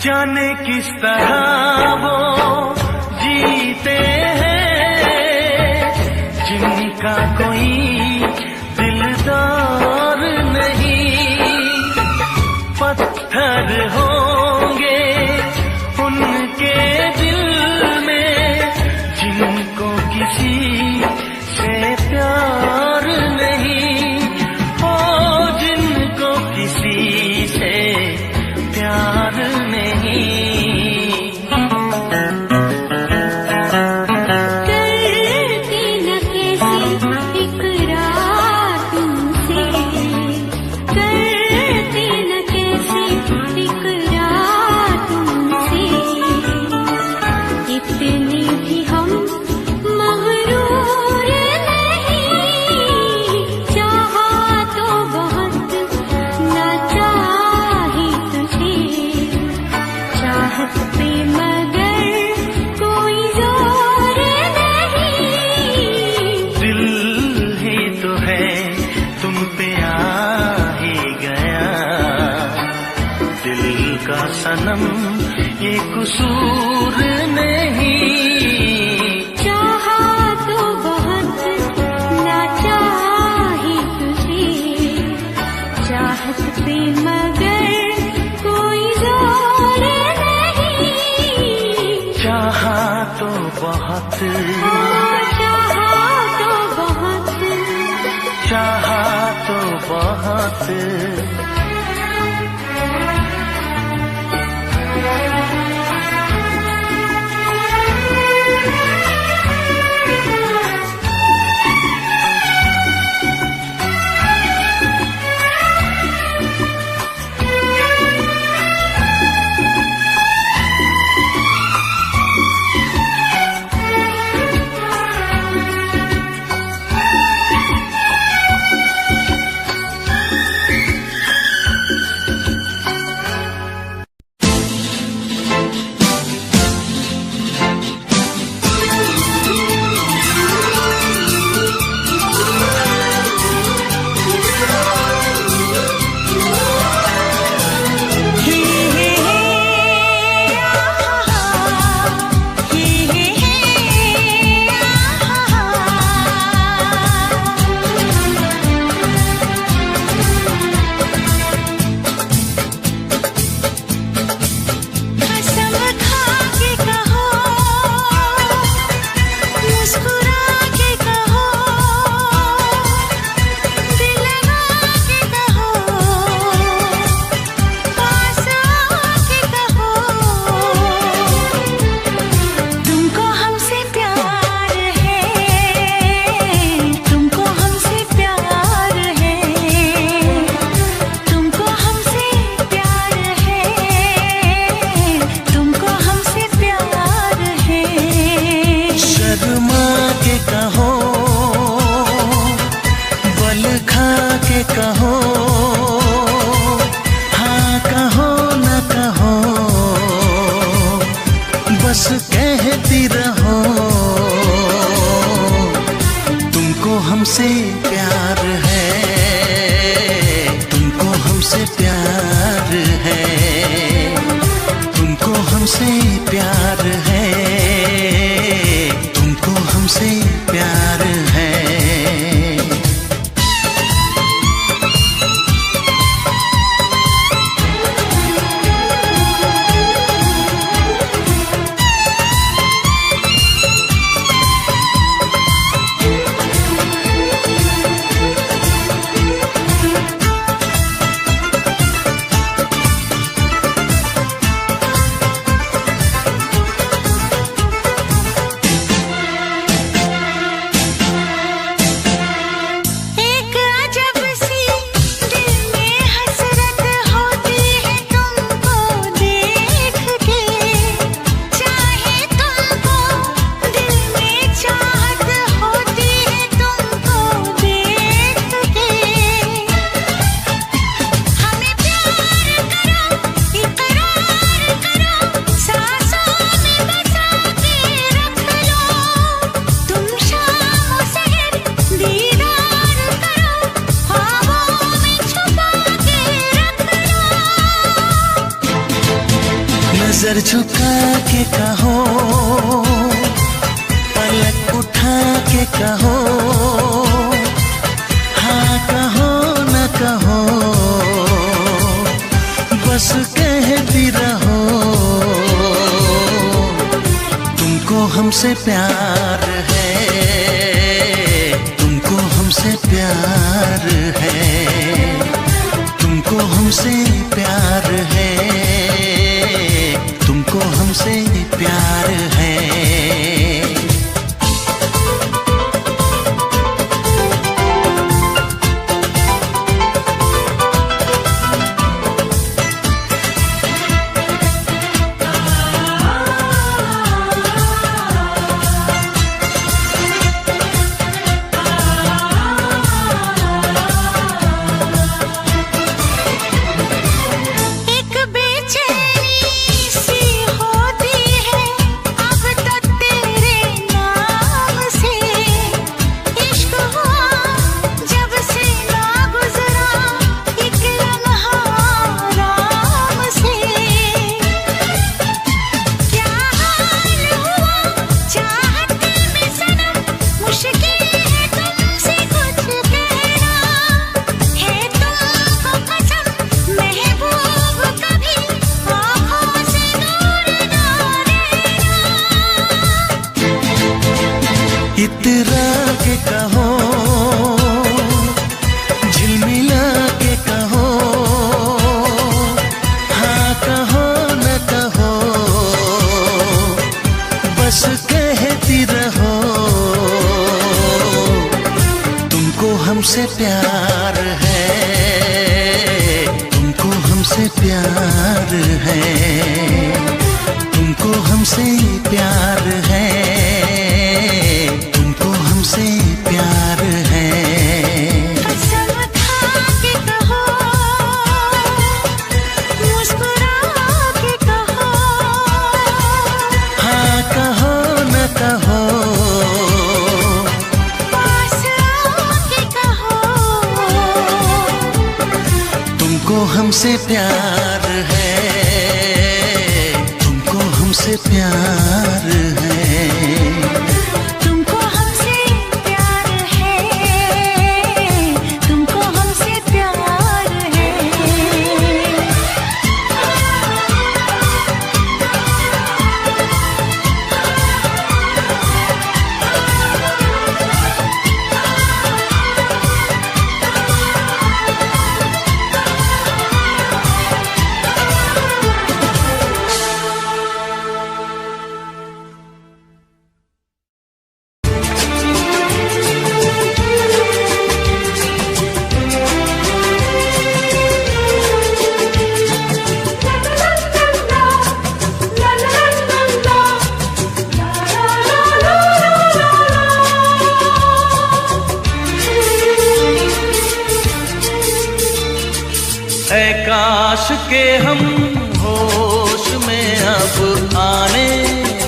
जाने किस तरह वो जीते हैं जिनका कोई दिलदार नहीं, पत्थर होंगे उनके दिल में जिनको किसी से प्यार नहीं, ओ जिनको किसी से प्यार नहीं। सनम ये कसूर नहीं। चाहा तो बहुत ना चाहा ही तुझे, चाहत पे मगर कोई जोर नहीं। चाहा तो बहुत, चाहा तो बहुत, चाहा तो बहुत। कहो हाँ कहो न कहो, बस कहती रहो तुमको हमसे प्यार है, तुमको हमसे प्यार है, तुमको हमसे प्यार है, तुमको हमसे प्यार है। नजर झुका के कहो, पलक उठा के कहो, हाँ कहो न कहो, बस कहती रहो तुमको हमसे प्यार है, तुमको हमसे प्यार है, तुमको हमसे प्यार है, तुमको हमसे प्यार है। हमसे प्यार है, तुमको हमसे प्यार है, तुमको हमसे प्यार है, तुमको हमसे प्यार है। कसम खा के कहो, मुस्कुरा के कहो, हाँ कहो न कहो, पास आके कहो, तुमको हमसे प्यार है, तुमको हमसे प्यार है। तुमको हमसे प्यार है, तुमको हमसे प्यार है। ऐ काश के हम होश में अब आने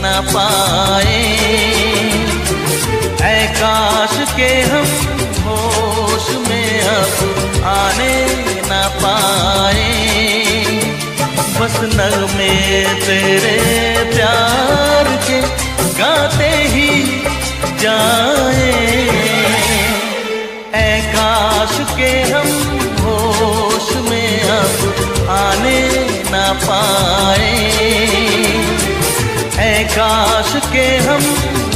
न पाए, ऐ काश के हम होश में अब आने न पाए। बस नगमे तेरे प्यार के गाते ही जाए, ऐ काश के हम होश में अब आने न पाए, ऐ काश के हम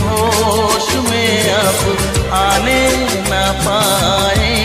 होश में अब आने न पाए।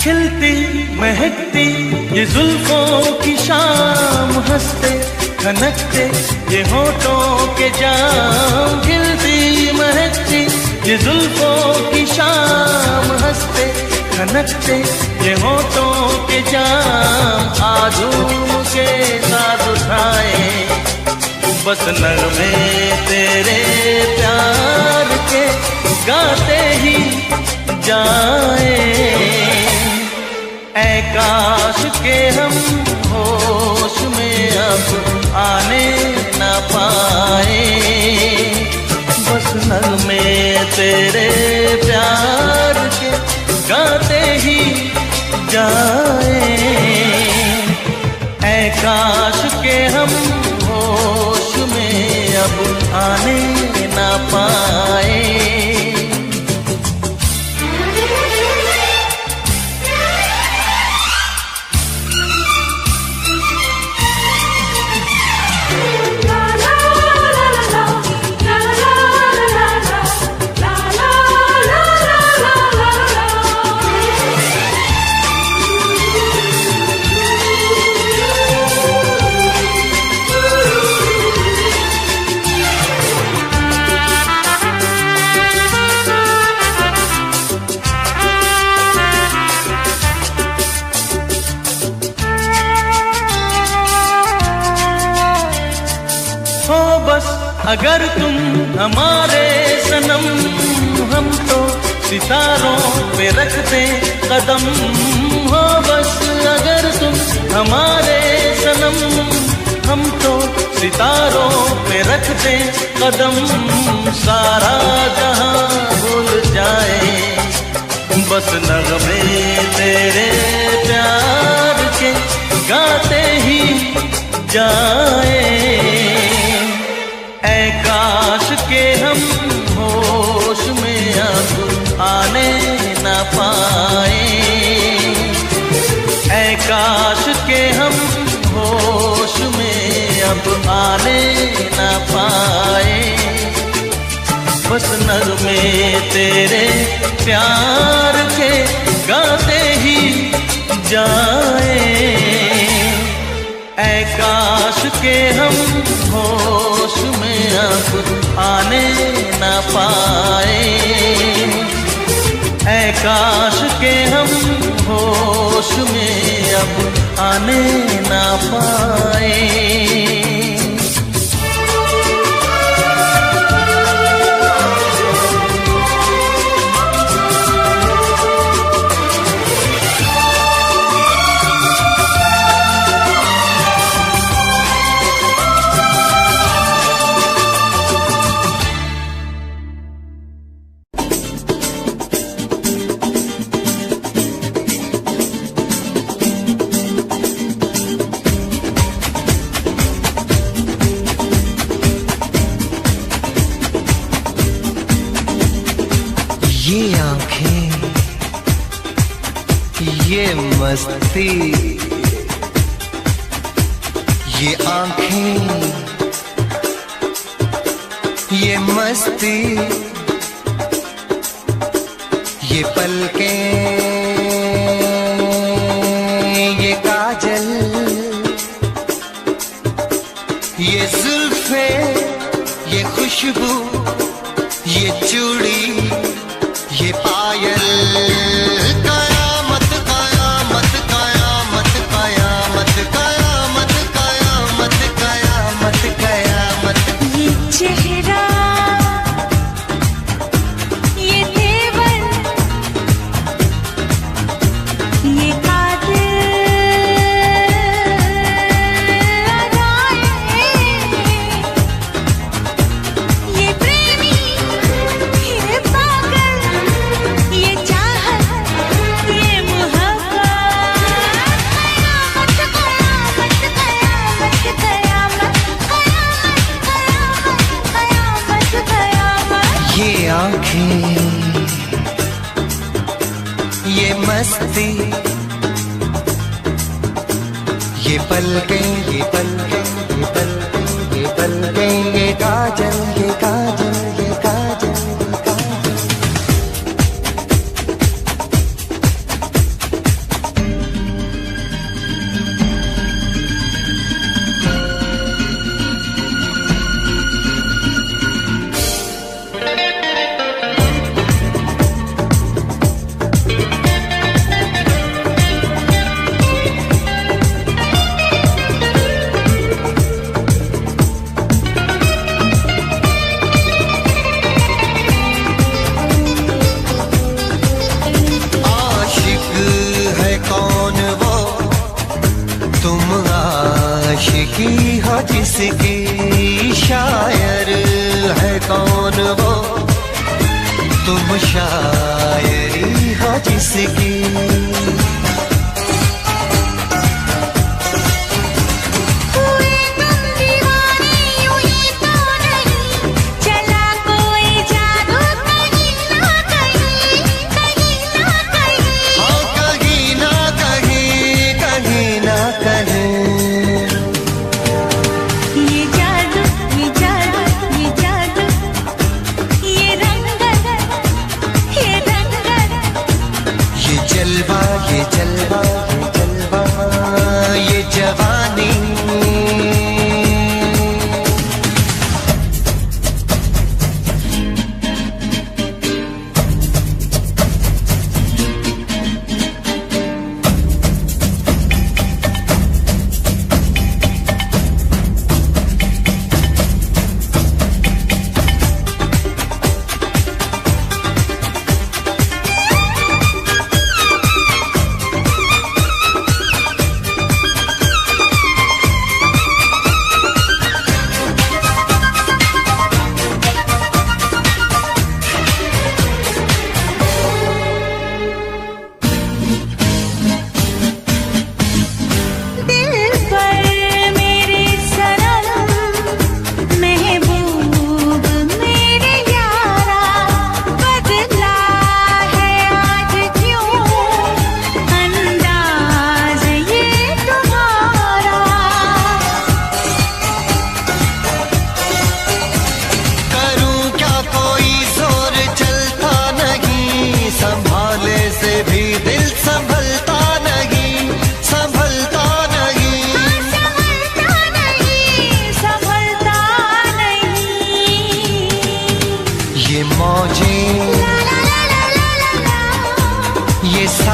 खिलती महकती ये जुल्फों की शाम, हंसते खनकते ये होठों के जाम। खिलती महकती ये जुल्फों की शाम, हंसते खनकते ये होठों के जाम। आजूम के साथ उठाए बस नगमे तेरे प्यार के गाते ही जाए, ऐ काश के हम होश में अब आने न पाए। बस नगमे तेरे प्यार के गाते ही जाए, ऐ काश के हम होश में अब आने न पाए। हो बस अगर तुम हमारे सनम, हम तो सितारों पे रख दें कदम। हो बस अगर तुम हमारे सनम, हम तो सितारों पे रख दें कदम। सारा जहां भूल जाए बस नगमे तेरे प्यार के गाते ही जाए। ऐ के हम होश में अब आने न पाए, ऐ काश के हम होश में अब आने न पाए। बस नग़्मे तेरे प्यार के गाते ही जाए, ऐ काश के हम होश में अब आने न पाए, ऐ काश के हम होश में अब आने न पाए। ये आंखें, ये मस्ती, ये आंखें, ये मस्ती, ये पलकें, ये काजल, ये जुल्फें, ये खुशबू, ये चूड़ी, ये पायल, कयामत कयामत कयामत कयामत कयामत कयामत कयामत कयामत। ये चेहरा, ये तेवर, ये कातिल अदाएं, ये प्रेमी, ये पागल, ये चाहत, ये मोहब्बत, कयामत कयामत कयामत कयामत कयामत कयामत कयामत। ये आंखें, ये मस्ती, ये पलकें, ये पलकें, ये पलकें, ये पलकें, ये काजल, ये काजल, ये काजल, ये काजल। आशिक है कौन वो, तुम आशिकी हो जिसकी, शायर है कौन वो, तुम शायरी हो जिसकी। हुए तुम दीवाने यूं ही तो नहीं, चला कोई जादू कहीं ना कहीं, कहीं ना कहीं। हाँ कहीं ना कहीं, कहीं ना कहीं। ये जादू, ये जादू, ये जादू, ये रंगत, ये रंगत, ये जलवा, ये जलवा, ये जलवा, ये जवानी।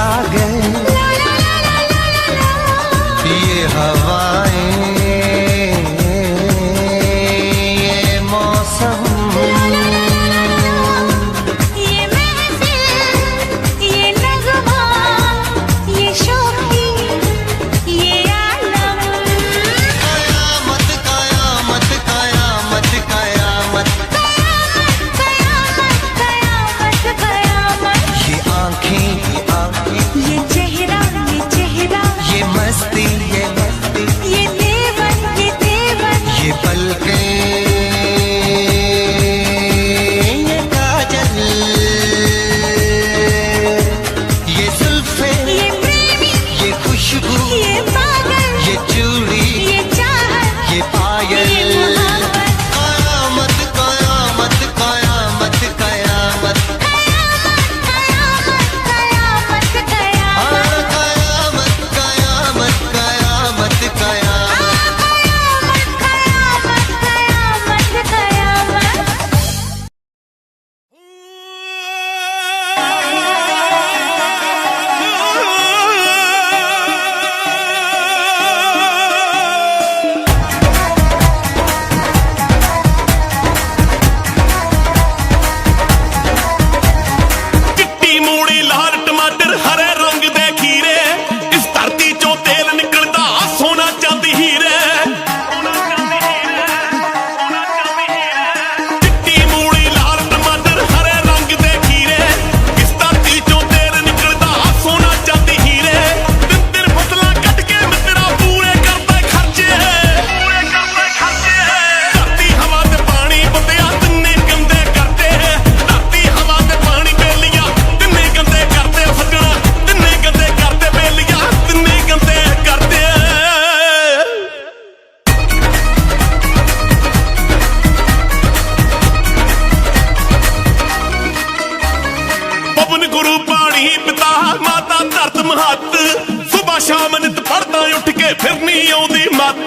सागर, ये हवाएं, ये मौसम, ये महफिल, ये नगमा, ये शोखी, ये आलम। कयामत कयामत कयामत कयामत, कयामत कयामत कयामत। ये आंखें, ये चेहरा, ये मस्ती, ये मस्ती, ये देवन, ये पलकें, ये काजल, ये जुल्फे, ये प्रेमी, ये खुशबू, ये पागल, ये चूड़ी, ये चाहत, ये पायल। ये मोहब्बत। कयामत कयामत कयामत कयामत, कयामत कयामत कयामत। कयामत कयामत कयामत कयामत। कयामत कयामत। चिट्टी मूली लाल टमाटर हरे रंग दे खीरे, इस धरती चों तेल निकलदा सोना चांदी हीरे। चिट्टी मूली लाल टमाटर हरे रंग दे खीरे, इस धरती चों तेल निकलदा सोना चांदी हीरे। दिन दिन फसलां कट के मित्रा पूरे करदा खर्चे, धरती हवा ते पानी बंदिया तिन्ने गंदे करते। धरती हवा ते पानी बेलिया तिन्ने गंदे करते। सजना तिन्ने गंदे करते, बेलिया तिन्ने गंदे करते। पवन गुरु पानी पिता माता धरत महत, सुबह शाम नित पढ़दा उठ के फिर नहीं आउंदी मत।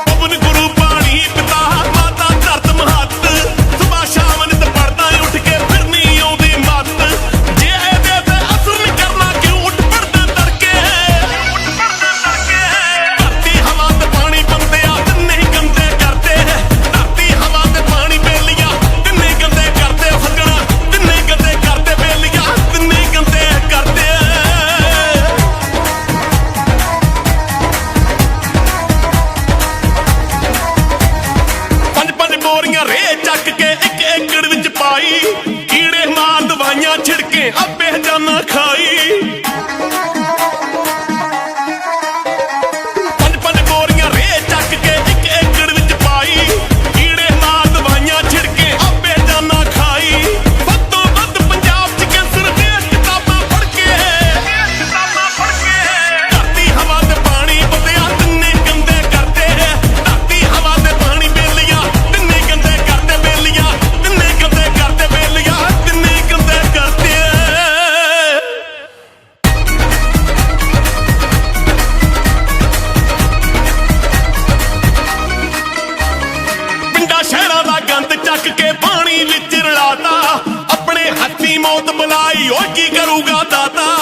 पवन गुरु पानी पिता माता धरत महत, सुबह शाम नित पढ़दा उठ के फिर नहीं आउंदी मत। जे ਇਹਦੇ ਤੇ ਅਸਰ ਨਹੀਂ ਕਰਨਾ ਕਿਉਂ ਉੱਠ ਪੜਦੇ ਤੜਕੇ। ਧਰਤੀ ਹਵਾ ਤੇ ਪਾਣੀ ਬੰਦਿਆ ਤਿੰਨੇ ਗੰਦੇ ਕਰਦੇ। ਧਰਤੀ ਹਵਾ ਤੇ ਪਾਣੀ ਬੇਲੀਆਂ ਤਿੰਨੇ ਗੰਦੇ ਕਰਦੇ। ਸੱਜਣਾ ਤਿੰਨੇ ਗੰਦੇ ਕਰਦੇ, ਬੇਲੀਆਂ ਤਿੰਨੇ ਗੰਦੇ ਕਰਦੇ। ਪੰਜ ਪੰਜ ਬੋਰੀਆਂ ਰੇ ਚੱਕ ਕੇ ਇੱਕ ਏਕੜ ਵਿੱਚ ਪਾਈ, ਕੀੜੇ ਮਾਰ ਦਵਾਈਆਂ ਛਿੜਕੇ ਆਪੇ ਜਾਨਾ ਖਾਈ। ਪੰਜ ਪੰਜ ਬੋਰੀਆਂ ਰੇ ਚੱਕ ਕੇ ਇੱਕ ਏਕੜ ਵਿੱਚ ਪਾਈ, ਕੀੜੇ ਮਾਰ ਦਵਾਈਆਂ ਛਿੜਕੇ ਆਪੇ ਜਾਨਾ ਖਾਈ। ਵੱਧ ਤੋਂ ਵੱਧ ਪੰਜਾਬ 'ਚ ਕੈਂਸਰ ਦੀਆਂ ਕਿਤਾਬਾਂ ਪੜ੍ਹ ਕੇ। ਧਰਤੀ ਹਵਾ ਤੇ ਪਾਣੀ ਬੰਦਿਆ ਤਿੰਨੇ ਗੰਦੇ ਕਰਦੇ। ਧਰਤੀ ਹਵਾ ਤੇ ਪਾਣੀ ਬੇਲੀਆਂ ਤਿੰਨੇ ਗੰਦੇ ਕਰਦੇ। ਬੇਲੀਆਂ ਤਿੰਨੇ ਗੰਦੇ ਕਰਦੇ, ਬੇਲੀਆਂ ਤਿੰਨੇ ਗੰਦੇ ਕਰਦੇ। ਪਿੰਡਾਂ ਸ਼ਹਿਰਾਂ ਦਾ ਗੰਦ ਚੱਕ ਕੇ ਪਾਣੀ ਵਿੱਚ ਰਲਾਤਾ, ਆਪਣੇ ਹੱਥੀਂ ਮੌਤ ਬੁਲਾਈ ਓ ਕੀ ਕਰੂਗਾ ਦਾਤਾ।